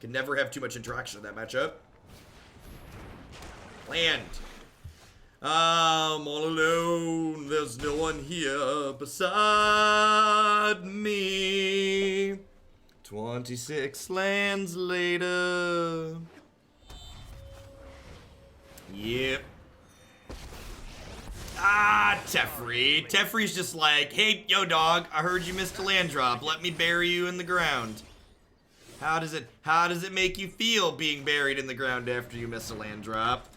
Can never have too much interaction in that matchup. Land. I'm all alone, there's no one here beside me. 26 lands later. Yep. Teferi. Teferi's just like, hey, yo dog, I heard you missed a land drop. Let me bury you in the ground. How does it make you feel being buried in the ground after you miss a land drop?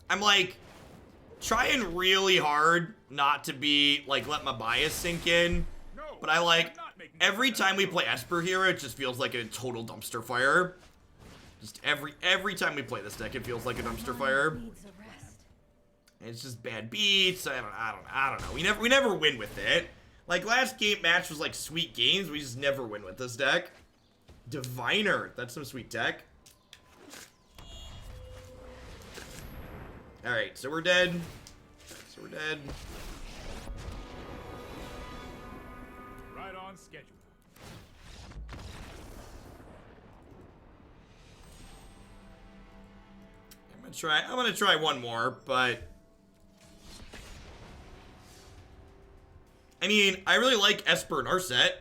I'm like trying really hard not to be like let my bias sink in, but I like every time we play Esper here, it just feels like a total dumpster fire. Just every time we play this deck, it feels like a dumpster fire. And it's just bad beats. I don't know. We never win with it. Like last game match was like sweet games. We just never win with this deck. Diviner, that's some sweet tech. Alright, so we're dead. Right on schedule. I'm gonna try one more, but I mean, I really like Esper Narset.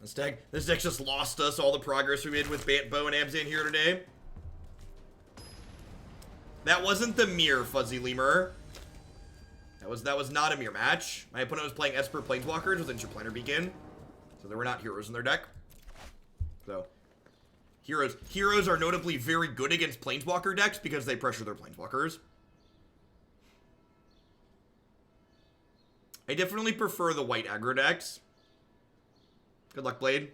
This deck just lost us all the progress we made with Bo and Abzan here today. That wasn't the mirror, Fuzzy Lemur. That was not a mirror match. My opponent was playing Esper Planeswalkers with Interplanar Beacon. So there were not heroes in their deck. So heroes are notably very good against planeswalker decks because they pressure their planeswalkers. I definitely prefer the white aggro decks. Good luck, Blade.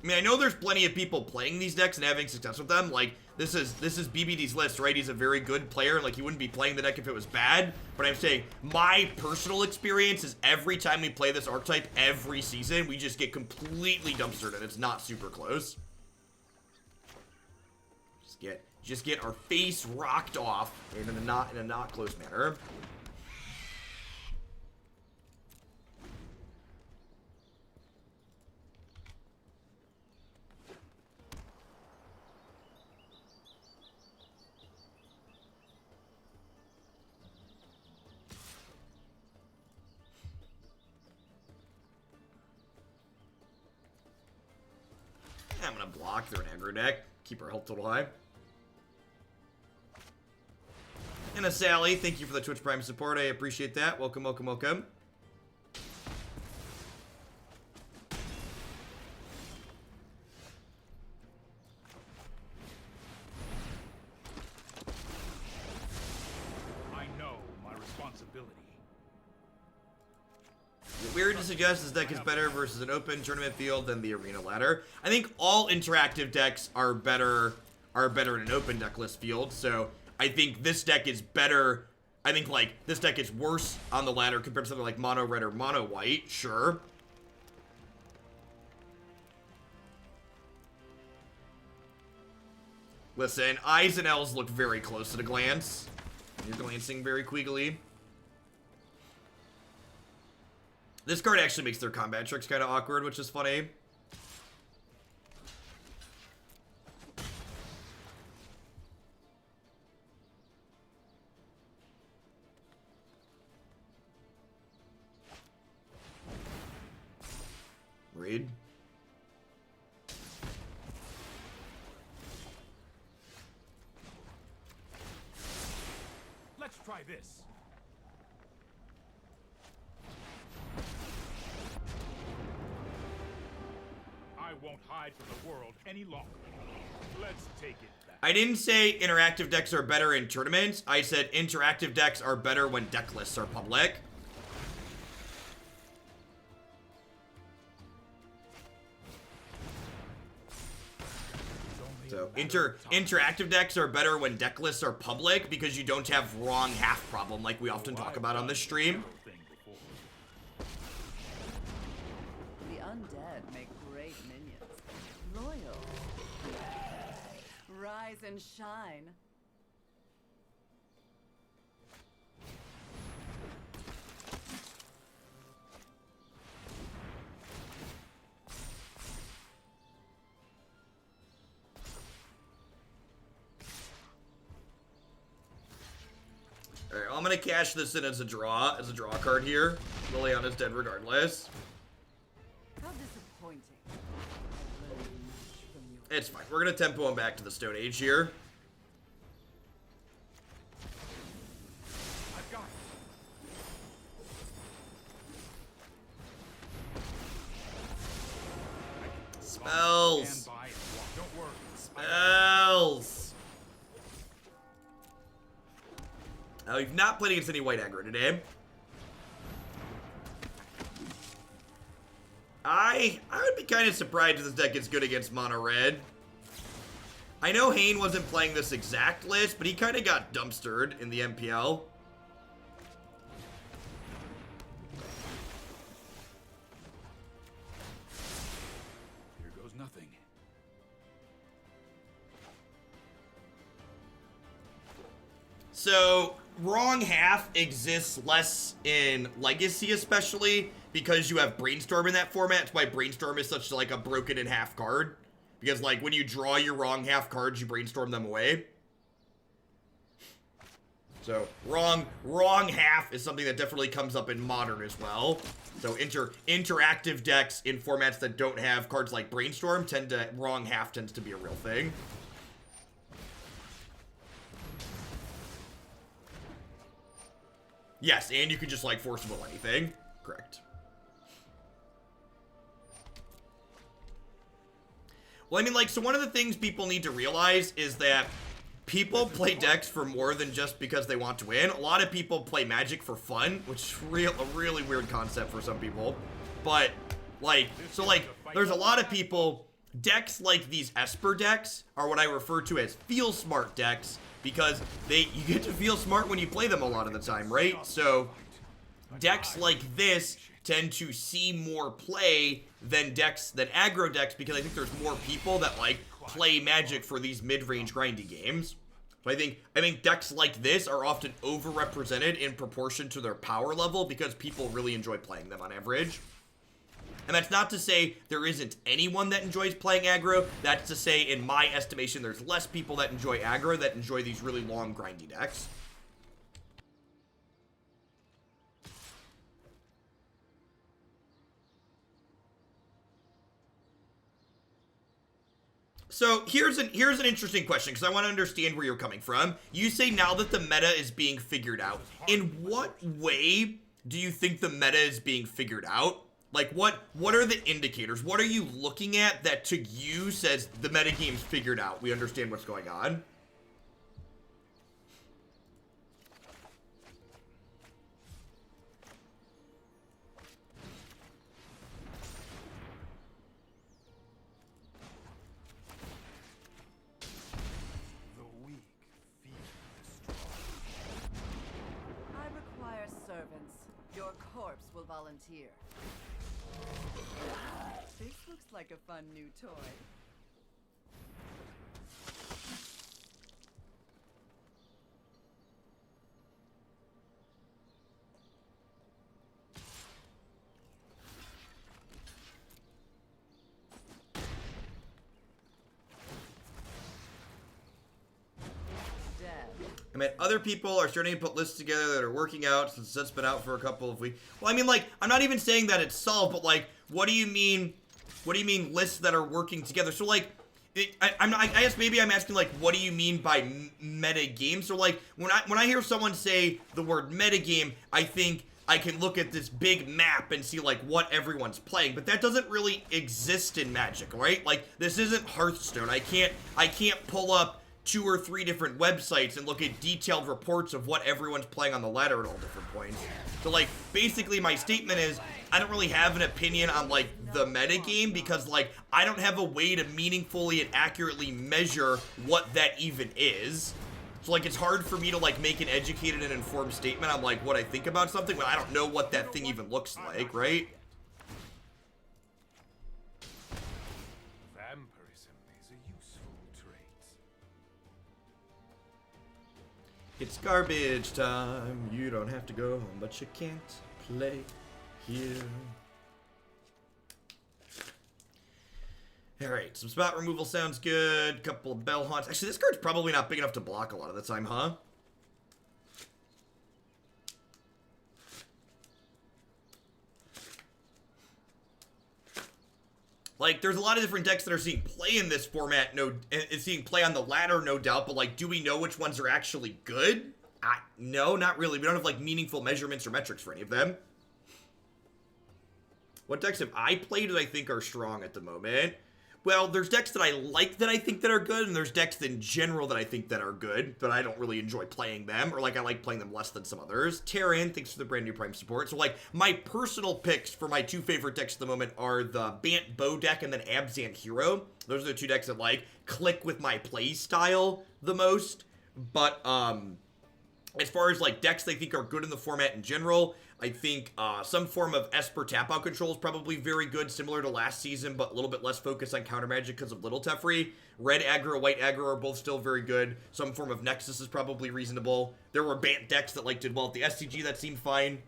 I mean, I know there's plenty of people playing these decks and having success with them. Like, this is BBD's list, right? He's a very good player. Like, he wouldn't be playing the deck if it was bad. But I'm saying my personal experience is every time we play this archetype every season, we just get completely dumpstered and it's not super close. Just get our face rocked off in a not close manner. I'm gonna block through an aggro deck, keep our health total high. And a Sally, thank you for the Twitch Prime support. I appreciate that. Welcome, welcome, welcome. I know my responsibility. Is it weird to suggest this deck is better versus an open tournament field than the arena ladder? I think all interactive decks are better in an open deckless field, so I think this deck is better. I think, like, this deck is worse on the ladder compared to something like mono red or mono white, sure. Listen, I's and L's look very close at a glance. You're glancing very queegly. This card actually makes their combat tricks kind of awkward, which is funny. Read. Let's try this. I won't hide from the world any longer. Let's take it back. I didn't say interactive decks are better in tournaments. I said interactive decks are better when deck lists are public. So interactive decks are better when deck lists are public because you don't have wrong half problem like we often talk about on this stream. The undead make great minions. Loyal. Rise and shine. Alright, I'm gonna cash this in as a draw card here. Liliana's dead regardless. How disappointing. It's fine. We're gonna tempo him back to the Stone Age here. I've got it. Spells. Stand by and walk. Don't worry. Spells. We've not played against any white aggro today. I would be kind of surprised if this deck is good against mono red. I know Hayne wasn't playing this exact list, but he kind of got dumpstered in the MPL. Here goes nothing. So, wrong half exists less in Legacy, especially because you have Brainstorm in that format. That's why Brainstorm is such like a broken in half card. Because like when you draw your wrong half cards, you Brainstorm them away. So wrong half is something that definitely comes up in Modern as well. So interactive decks in formats that don't have cards like Brainstorm wrong half tends to be a real thing. Yes, and you can just, like, force will anything. Correct. Well, I mean, like, so one of the things people need to realize is that people play decks for more than just because they want to win. A lot of people play Magic for fun, which is a really weird concept for some people. But, like, so, like, there's a lot of people, decks like these Esper decks are what I refer to as feel smart decks, because you get to feel smart when you play them a lot of the time, right? So, decks like this tend to see more play than aggro decks, because I think there's more people that, like, play Magic for these mid-range grindy games. So I think decks like this are often overrepresented in proportion to their power level, because people really enjoy playing them on average. And that's not to say there isn't anyone that enjoys playing aggro. That's to say, in my estimation, there's less people that enjoy aggro that enjoy these really long grindy decks. So here's an interesting question, because I want to understand where you're coming from. You say now that the meta is being figured out. In what way do you think the meta is being figured out? Like, what are the indicators? What are you looking at that to you says the meta game's figured out? We understand what's going on. Volunteer. This looks like a fun new toy. I mean, other people are starting to put lists together that are working out since it's been out for a couple of weeks. Well, I mean, like, I'm not even saying that it's solved, but, like, what do you mean lists that are working together? So, like, I guess maybe I'm asking, like, what do you mean by meta game? So, like, when I hear someone say the word meta game, I think I can look at this big map and see, like, what everyone's playing, but that doesn't really exist in Magic, right? Like, this isn't Hearthstone. I can't pull up 2 or 3 different websites and look at detailed reports of what everyone's playing on the ladder at all different points. So, like, basically my statement is, I don't really have an opinion on, like, the metagame, because, like, I don't have a way to meaningfully and accurately measure what that even is. So, like, it's hard for me to, like, make an educated and informed statement on, like, what I think about something when I don't know what that thing even looks like, right? It's garbage time. You don't have to go home, but you can't play here. Alright, some spot removal sounds good. Couple of Bell-Haunts. Actually, this card's probably not big enough to block a lot of the time, huh? Like, there's a lot of different decks that are seeing play in this format, it's seeing play on the ladder, no doubt, but, like, do we know which ones are actually good? No, not really. We don't have, like, meaningful measurements or metrics for any of them. What decks have I played that I think are strong at the moment? Well, there's decks that I like that I think that are good, and there's decks in general that I think that are good, but I don't really enjoy playing them, or, like, I like playing them less than some others. Terran, thanks for the brand new Prime support. So, like, my personal picks for my 2 favorite decks at the moment are the Bant Bow deck and then Abzan Hero. Those are the 2 decks that, like, click with my play style the most. But, as far as, like, decks they think are good in the format in general, I think some form of Esper tap-out control is probably very good, similar to last season, but a little bit less focused on counter magic because of Little Teferi. Red aggro, white aggro are both still very good. Some form of Nexus is probably reasonable. There were Bant decks that, like, did well at the SCG that seemed fine.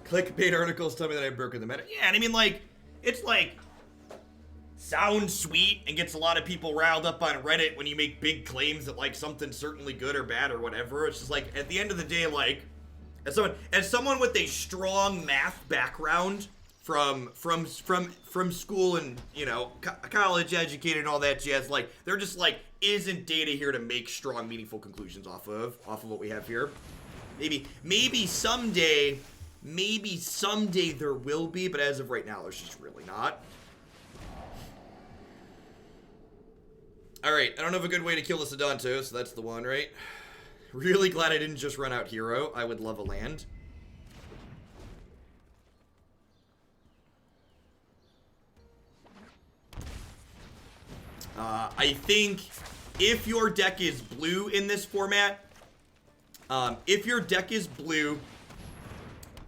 Clickbait articles tell me that I've broken the meta. Yeah, and I mean, like, it's like, sounds sweet and gets a lot of people riled up on Reddit when you make big claims that, like, something's certainly good or bad or whatever. It's just like, at the end of the day, like, as someone with a strong math background from school and, you know, college educated and all that jazz. Like, there just, like, isn't data here to make strong, meaningful conclusions off of what we have here. Maybe someday there will be, but as of right now, there's just really not. Alright, I don't have a good way to kill this Adonto, so that's the one, right? Really glad I didn't just run out Hero. I would love a land. I think if your deck is blue in this format, if your deck is blue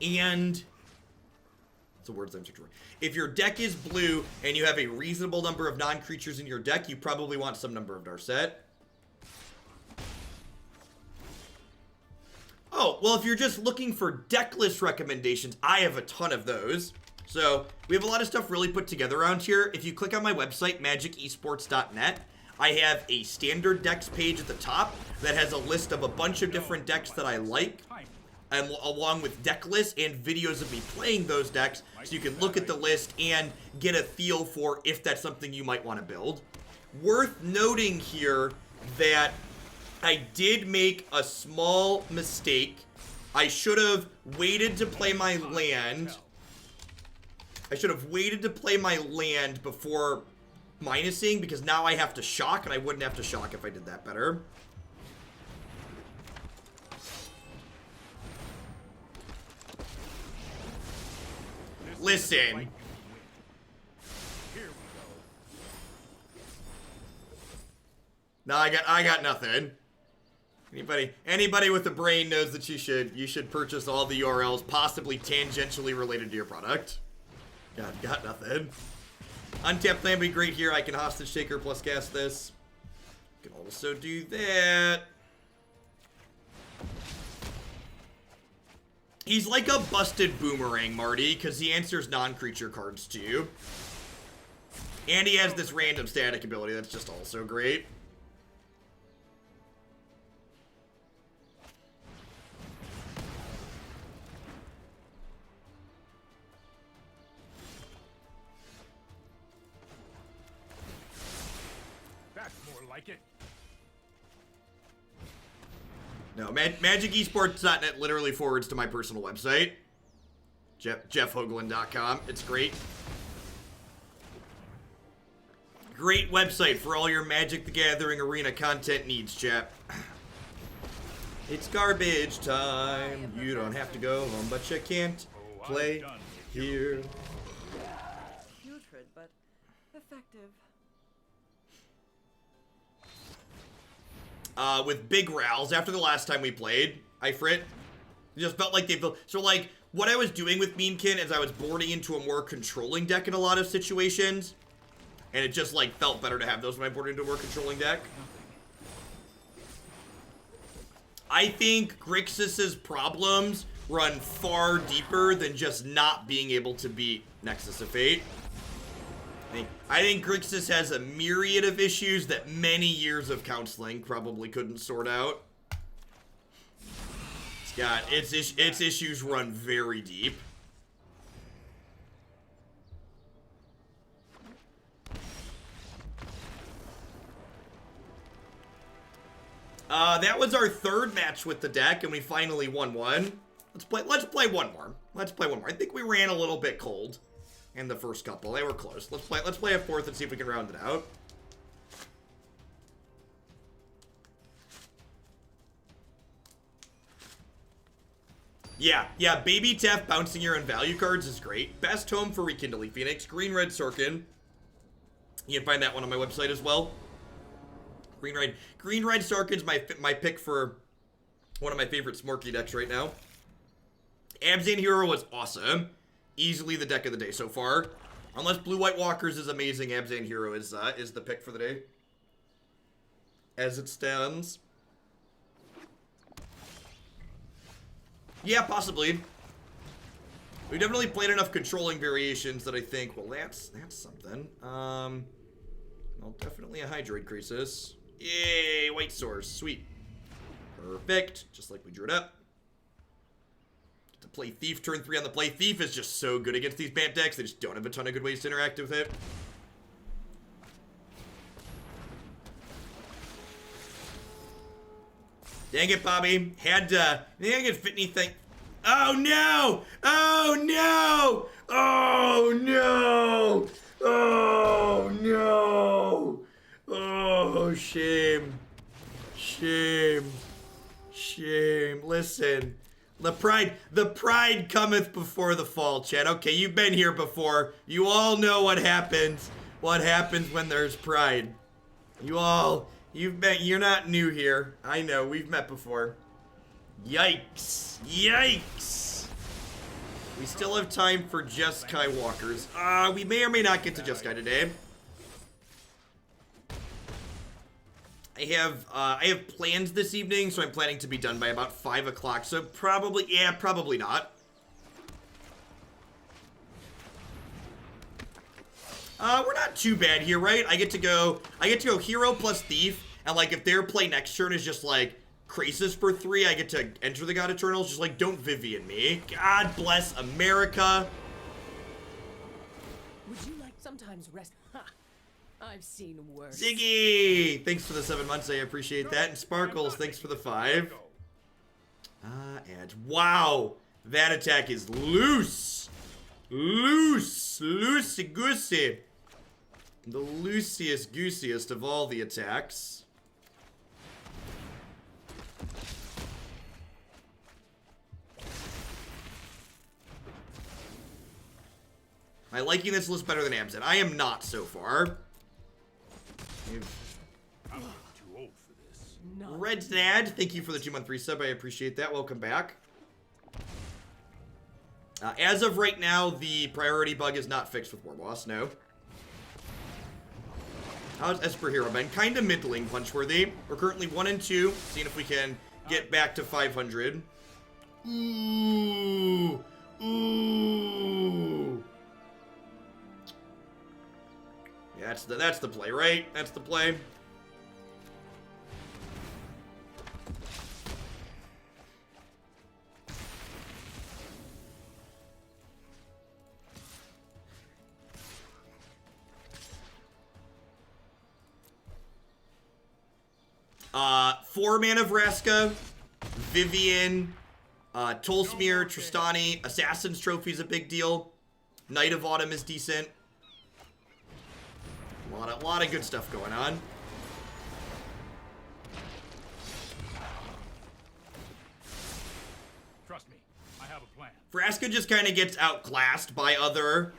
and... That's the words I'm searching for. If your deck is blue and you have a reasonable number of non-creatures in your deck, you probably want some number of Narset. Oh, well, if you're just looking for deck list recommendations, I have a ton of those. So, we have a lot of stuff really put together around here. If you click on my website, magicesports.net, I have a standard decks page at the top that has a list of a bunch of different decks that I like, and along with deck lists and videos of me playing those decks, so you can look at the list and get a feel for if that's something you might want to build. Worth noting here that I did make a small mistake. I should have waited to play my land. I should have waited to play my land before minusing, because now I have to shock, and I wouldn't have to shock if I did that better. Listen. No, I got nothing. Anybody with a brain knows that you should purchase all the URLs possibly tangentially related to your product. Got nothing. Untapped land would be great here. I can hostage taker plus cast this. Can also do that. He's like a busted boomerang, Marty, because he answers non-creature cards too. And he has this random static ability that's just also great. That's more like it. No, MagicEsports.net literally forwards to my personal website. JeffHoagland.com. It's great. Great website for all your Magic the Gathering Arena content needs, chat. It's garbage time. You don't have to go home, but you can't play here. Putrid, but effective. With big rals, after the last time we played, Ifrit, it just felt like they built. So, like, what I was doing with Meankin is I was boarding into a more controlling deck in a lot of situations, and it just, like, felt better to have those when I boarded into a more controlling deck. I think Grixis's problems run far deeper than just not being able to beat Nexus of Fate. I think Grixis has a myriad of issues that many years of counseling probably couldn't sort out. Its issues run very deep. That was our third match with the deck, and we finally won one. Let's play one more. I think we ran a little bit cold in the first couple. They were close. Let's play a fourth and see if we can round it out. Yeah, Baby Tef bouncing your own value cards is great. Best home for Rekindling Phoenix. Green Red Sorkin. You can find that one on my website as well. Green Red Sorkin's my pick for one of my favorite Smorky decks right now. Abzan Hero was awesome. Easily the deck of the day so far. Unless Blue White Walkers is amazing, Abzan Hero is the pick for the day. As it stands. Yeah, possibly. We definitely played enough controlling variations that I think, well, that's something. Well, definitely a Hydroid Crisis. Yay, White Source, sweet. Perfect, just like we drew it up. To play Thief turn 3 on the play. Thief is just so good against these Bant decks. They just don't have a ton of good ways to interact with it. Dang it, Bobby. Had to... Think I can fit anything... Oh, no! Oh, no! Oh, no! Oh, no! Oh, shame. Shame. Shame. Listen. The pride cometh before the fall, Chad. Okay, you've been here before. You all know what happens. What happens when there's pride. You're not new here. I know, we've met before. Yikes. Yikes. We still have time for Jeskai walkers. We may or may not get to Jeskai today. I have plans this evening, so I'm planning to be done by about 5 o'clock. So probably not. We're not too bad here, right? I get to go hero plus thief, and like if their play next turn is just like Krasis for 3, I get to enter the God Eternals. Just like, don't Vivian me. God bless America. Would you like sometimes rest? Ha! I've seen worse. Ziggy! Thanks for the 7 months, I appreciate that. And Sparkles, thanks for the 5. And wow! That attack is loose! Loose! Loosey-goosey. The loosiest-goosiest of all the attacks. Am I liking this list better than Abzin? I am not so far. I'm too old for this. Red Nad, thank you for the 2-month resub. I appreciate that. Welcome back. As of right now, the priority bug is not fixed with War Boss, no. How's Esper Hero been? Kind of middling, Punchworthy. We're currently 1 and 2, seeing if we can get back to 500. Ooh. Ooh. Yeah, that's the play, right? That's the play. Four mana Vraska, Vivian, Tolsmir, Tristani, Assassin's Trophy is a big deal. Knight of Autumn is decent. A lot of good stuff going on. Trust me, I have a plan. Vraska just kind of gets outclassed by other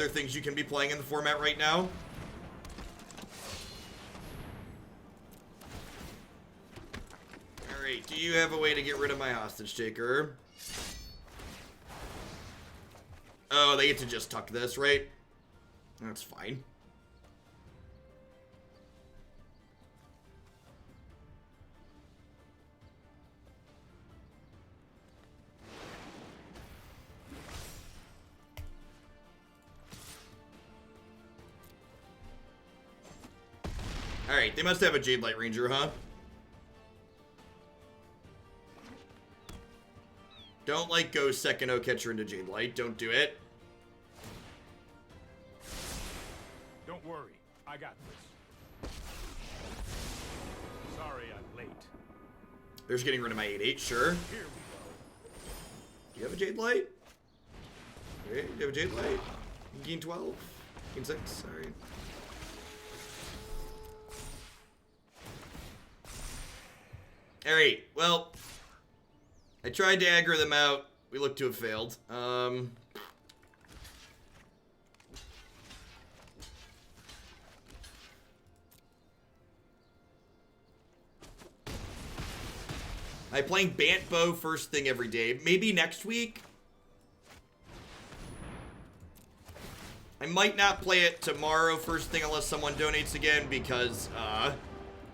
things you can be playing in the format right now. Alright, do you have a way to get rid of my hostage taker? Oh, they get to just tuck this, right? That's fine. Alright, they must have a Jade Light Ranger, huh? Don't, like, go second O-Catcher into Jade Light. Don't do it. Don't worry, I got this. Sorry I'm late. They're just getting rid of my 8/8, sure. Here we go. Do you have a Jade Light? Okay, do you have a Jade Light? You gain 12? Gain 6? Sorry. Alright, well, I tried to aggro them out. We look to have failed. I'm playing Bant Bow first thing every day. Maybe next week? I might not play it tomorrow first thing unless someone donates again because,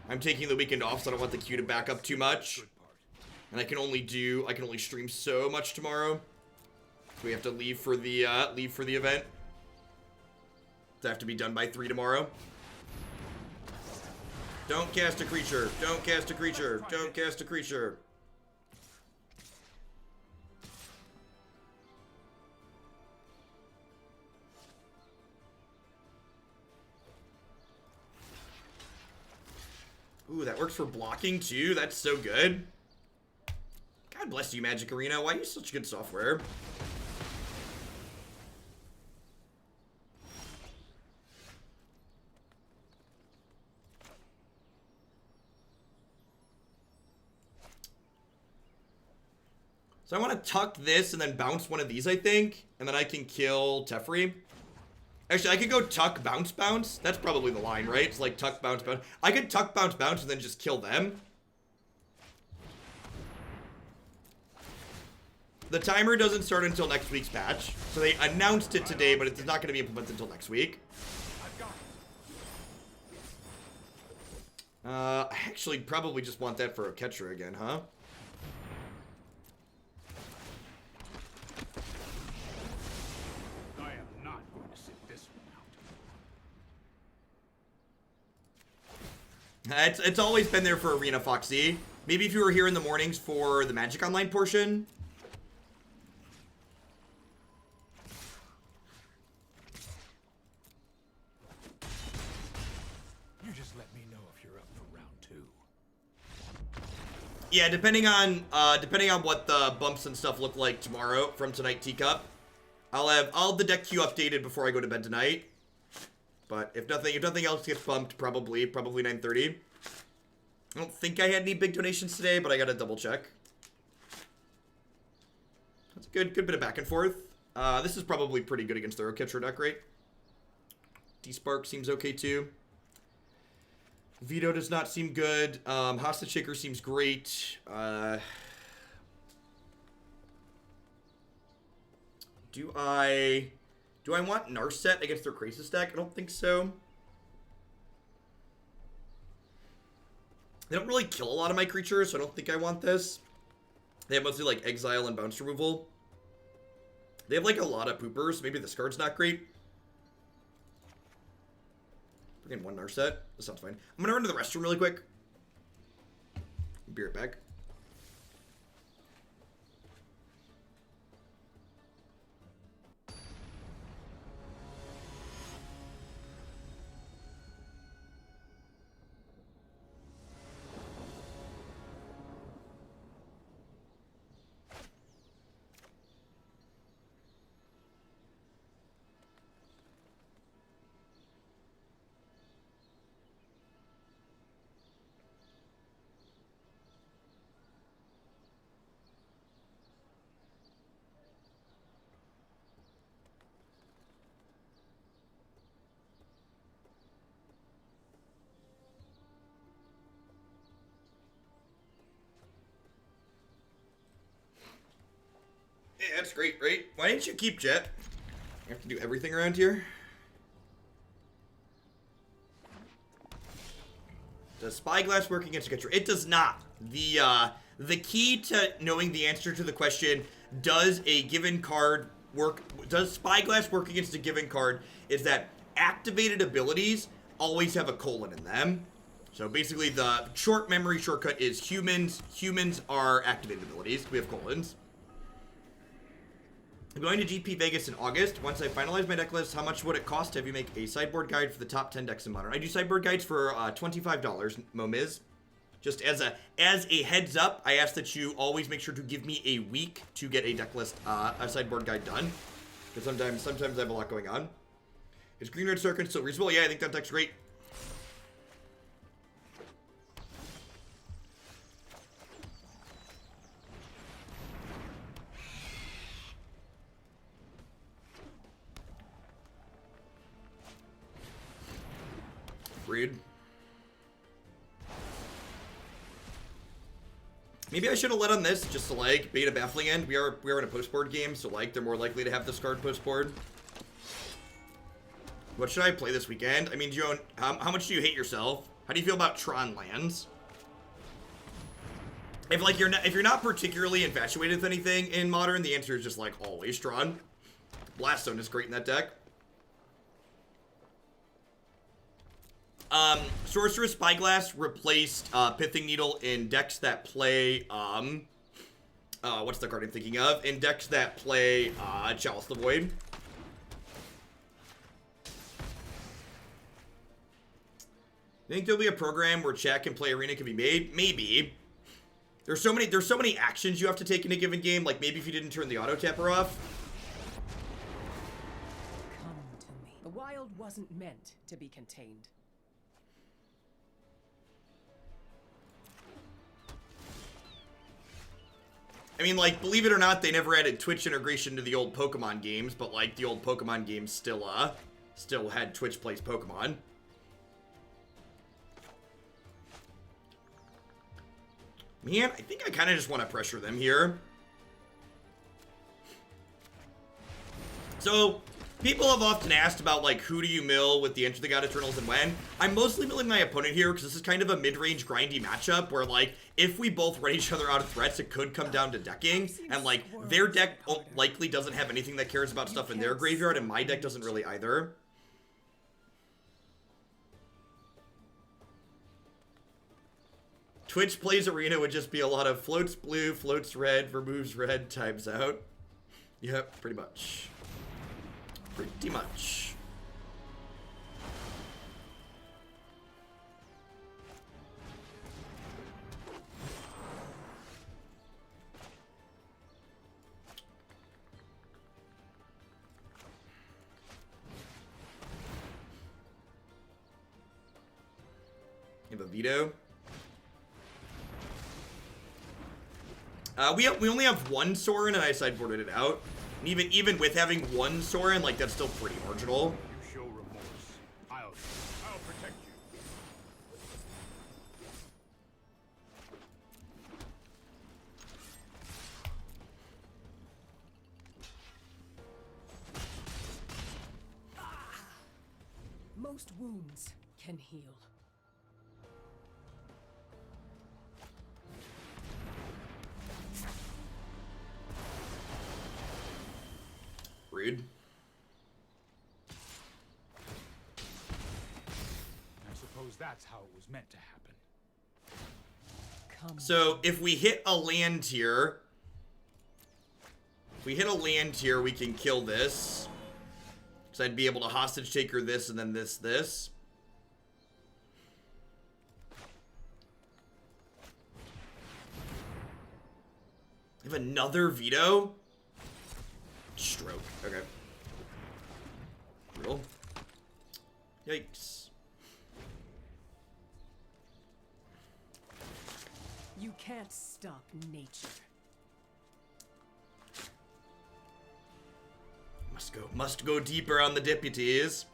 I'm taking the weekend off, so I don't want the queue to back up too much. And I can only stream so much tomorrow. So we have to leave for the event. So I have to be done by 3 tomorrow. Don't cast a creature. Don't cast a creature. Don't cast a creature. Ooh, that works for blocking too. That's so good. God bless you, Magic Arena. Why are you such good software? So I want to tuck this and then bounce one of these, I think. And then I can kill Teferi. Actually, I could go tuck, bounce, bounce. That's probably the line, right? It's like tuck, bounce, bounce. I could tuck, bounce, bounce, and then just kill them. The timer doesn't start until next week's patch. So they announced it today, but it's not going to be implemented until next week. I actually probably just want that for a catcher again, huh? It's always been there for Arena, Foxy. Maybe if you were here in the mornings for the Magic Online portion. You just let me know if you're up for round 2. Yeah, depending on what the bumps and stuff look like tomorrow from tonight Teacup, I'll have the deck queue updated before I go to bed tonight. But if nothing else gets bumped, probably 9:30. I don't think I had any big donations today, but I gotta double check. That's a good bit of back and forth. This is probably pretty good against the Catcher deck, right? Despark seems okay too. Veto does not seem good. Hostage Shaker seems great. Do I want Narset against their Crisis deck? I don't think so. They don't really kill a lot of my creatures, so I don't think I want this. They have mostly like exile and bounce removal. They have like a lot of poopers. Maybe this card's not great. Bring in one Narset. This sounds fine. I'm gonna run to the restroom really quick. Be right back. Yeah, that's great, right? Why didn't you keep Jet? You have to do everything around here. Does Spyglass work against a catcher? It does not. The key to knowing the answer to the question, does a given card work, does Spyglass work against a given card, is that activated abilities always have a colon in them. So basically the short memory shortcut is humans. Humans are activated abilities. We have colons. I'm going to GP Vegas in August. Once I finalize my deck list, how much would it cost to have you make a sideboard guide for the top 10 decks in Modern? I do sideboard guides for $25, Momiz. Just as a heads up, I ask that you always make sure to give me a week to get a deck list, a sideboard guide done. Because sometimes I have a lot going on. Is Green Red Circuit still reasonable? Yeah, I think that deck's great. Rude. Maybe I should have led on this just to like bait a baffling end. We are in a post-board game, so like they're more likely to have this card post-board. What should I play this weekend? I mean, do you own, how much do you hate yourself? How do you feel about Tron lands? If you're not particularly infatuated with anything in Modern, the answer is just like always Tron. Blaststone is great in that deck. Sorceress Spyglass replaced Pithing Needle in decks that play what's the card I'm thinking of? In decks that play Chalice the Void. Think there'll be a program where chat and play arena can be made? Maybe. There's so many actions you have to take in a given game. Like maybe if you didn't turn the auto tapper off. Come to me. The wild wasn't meant to be contained. I mean, like, believe it or not, they never added Twitch integration to the old Pokemon games, but like the old Pokemon games still had Twitch plays Pokemon. Man, I think I kind of just want to pressure them here. So, people have often asked about, like, who do you mill with the Enter the God Eternals and when. I'm mostly milling my opponent here because this is kind of a mid-range grindy matchup where, like, if we both run each other out of threats, it could come down to decking. And, like, their deck likely doesn't have anything that cares about stuff in their graveyard, and my deck doesn't really either. Twitch plays arena would just be a lot of floats blue, floats red, removes red, times out. Yep, pretty much. Pretty much. You have a veto. We only have one Sorin, and I sideboarded it out. And even with having one Sorin, like, that's still pretty marginal. You show remorse. I'll protect you. Most wounds can heal. Rude. I suppose that's how it was meant to happen. Come. So if we hit a land here, we can kill this. Because I'd be able to hostage taker this and then this. I have another veto. Stroke. Okay. Brutal. Yikes. You can't stop nature. Must go deeper on the deputies.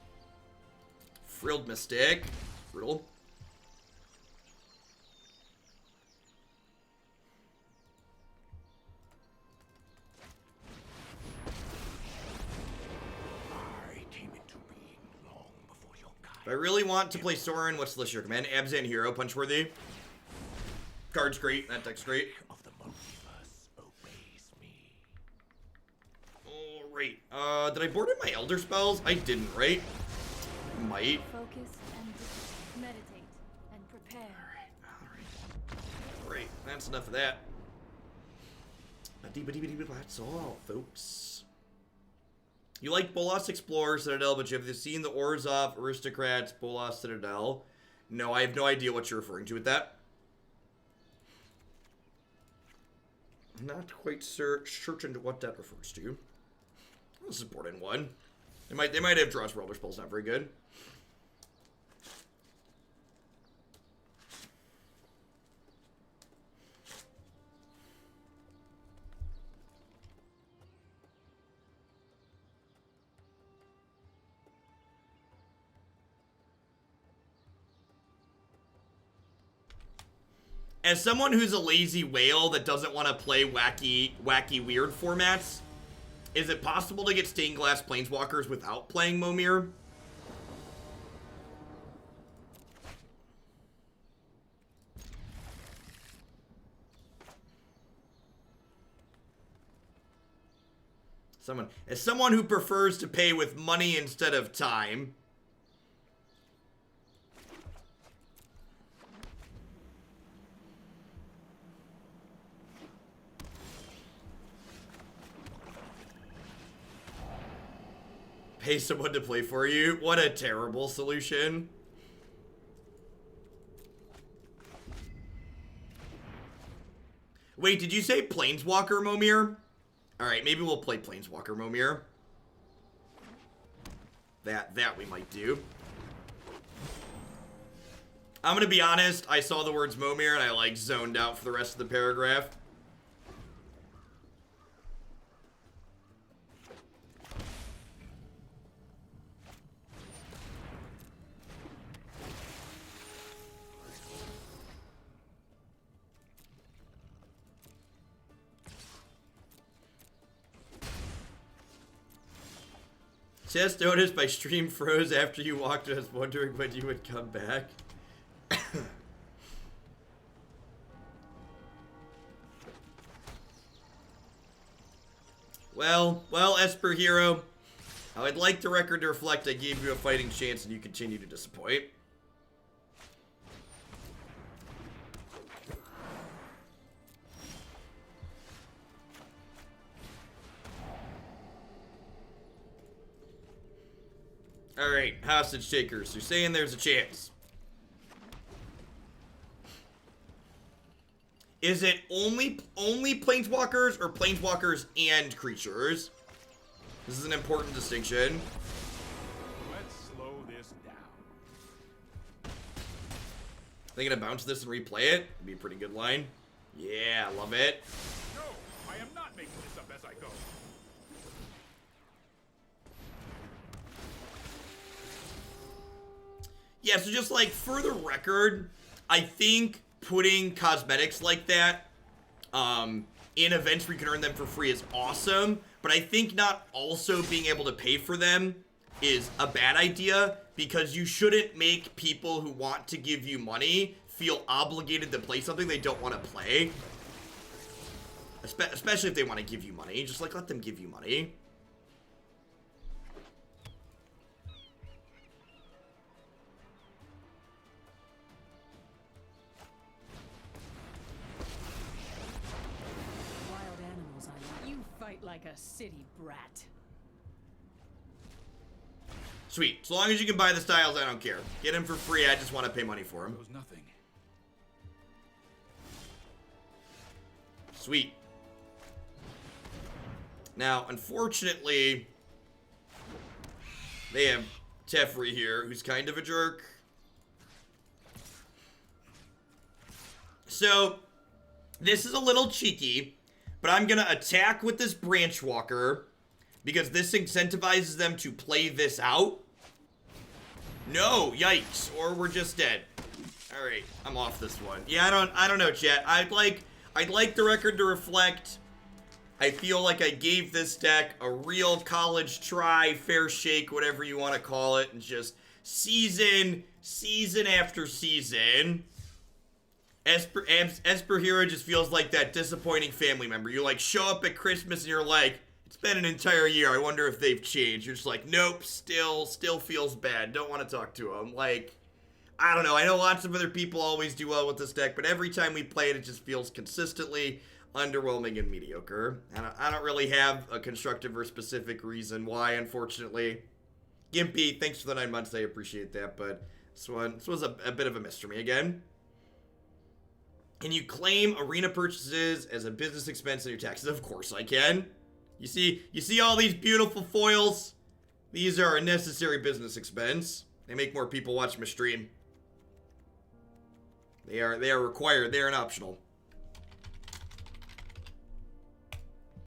Frilled mistake. Brutal. If I really want to play Sorin, what's the list here? Command Abzan Hero, Punchworthy. Card's great, that deck's great. Of the multiverse obeys me. Alright, did I board in my Elder Spells? I didn't, right? Might. Focus and meditate and prepare. Alright, that's enough of that. That's all, folks. You like Bolas Explorer Citadel, but you have seen the Orzhov Aristocrats Bolas Citadel. No, I have no idea what you're referring to with that. I'm not quite certain to what that refers to. This is board in one. They might have draws for Elderspell's not very good. As someone who's a lazy whale that doesn't want to play wacky weird formats, is it possible to get stained glass planeswalkers without playing Momir? As someone who prefers to pay with money instead of time. Pay someone to play for you? What a terrible solution. Wait, did you say Planeswalker Momir? Alright, maybe we'll play Planeswalker Momir. That we might do. I'm gonna be honest, I saw the words Momir and I like zoned out for the rest of the paragraph. Just noticed my stream froze after you walked. I was wondering when you would come back. Well, Esper Hero, I would like the record to reflect I gave you a fighting chance and you continue to disappoint. Alright, hostage takers. You're saying there's a chance. Is it only planeswalkers or planeswalkers and creatures? This is an important distinction. Let's slow this down. They gonna bounce this and replay it? It'd be a pretty good line. Yeah, love it. No, I am not making this up as I go. Yeah, so just like for the record, I think putting cosmetics like that in events where you can earn them for free is awesome, but I think not also being able to pay for them is a bad idea, because you shouldn't make people who want to give you money feel obligated to play something they don't want to play. Especially if they want to give you money. Just like let them give you money. Wild animals, I like. You fight like a city brat. Sweet. As long as you can buy the styles, I don't care. Get them for free. I just want to pay money for them. There was nothing. Sweet. Now, unfortunately, they have Teferi here, who's kind of a jerk. So, this is a little cheeky, but I'm going to attack with this Branch Walker, because this incentivizes them to play this out. No, yikes, or we're just dead. All right, I'm off this one. Yeah, I don't know, chat. I'd like the record to reflect. I feel like I gave this deck a real college try, fair shake, whatever you want to call it, and just season after season. Esper Hero just feels like that disappointing family member. You like show up at Christmas and you're like, it's been an entire year. I wonder if they've changed. You're just like, nope, still feels bad. Don't want to talk to them. Like, I don't know. I know lots of other people always do well with this deck, but every time we play it, it just feels consistently underwhelming and mediocre. And I don't really have a constructive or specific reason why, unfortunately. Gimpy, thanks for the 9 months. I appreciate that, but this was a bit of a miss for me again. Can you claim arena purchases as a business expense in your taxes? Of course I can. You see all these beautiful foils? These are a necessary business expense. They make more people watch my stream. They are required. They are an optional.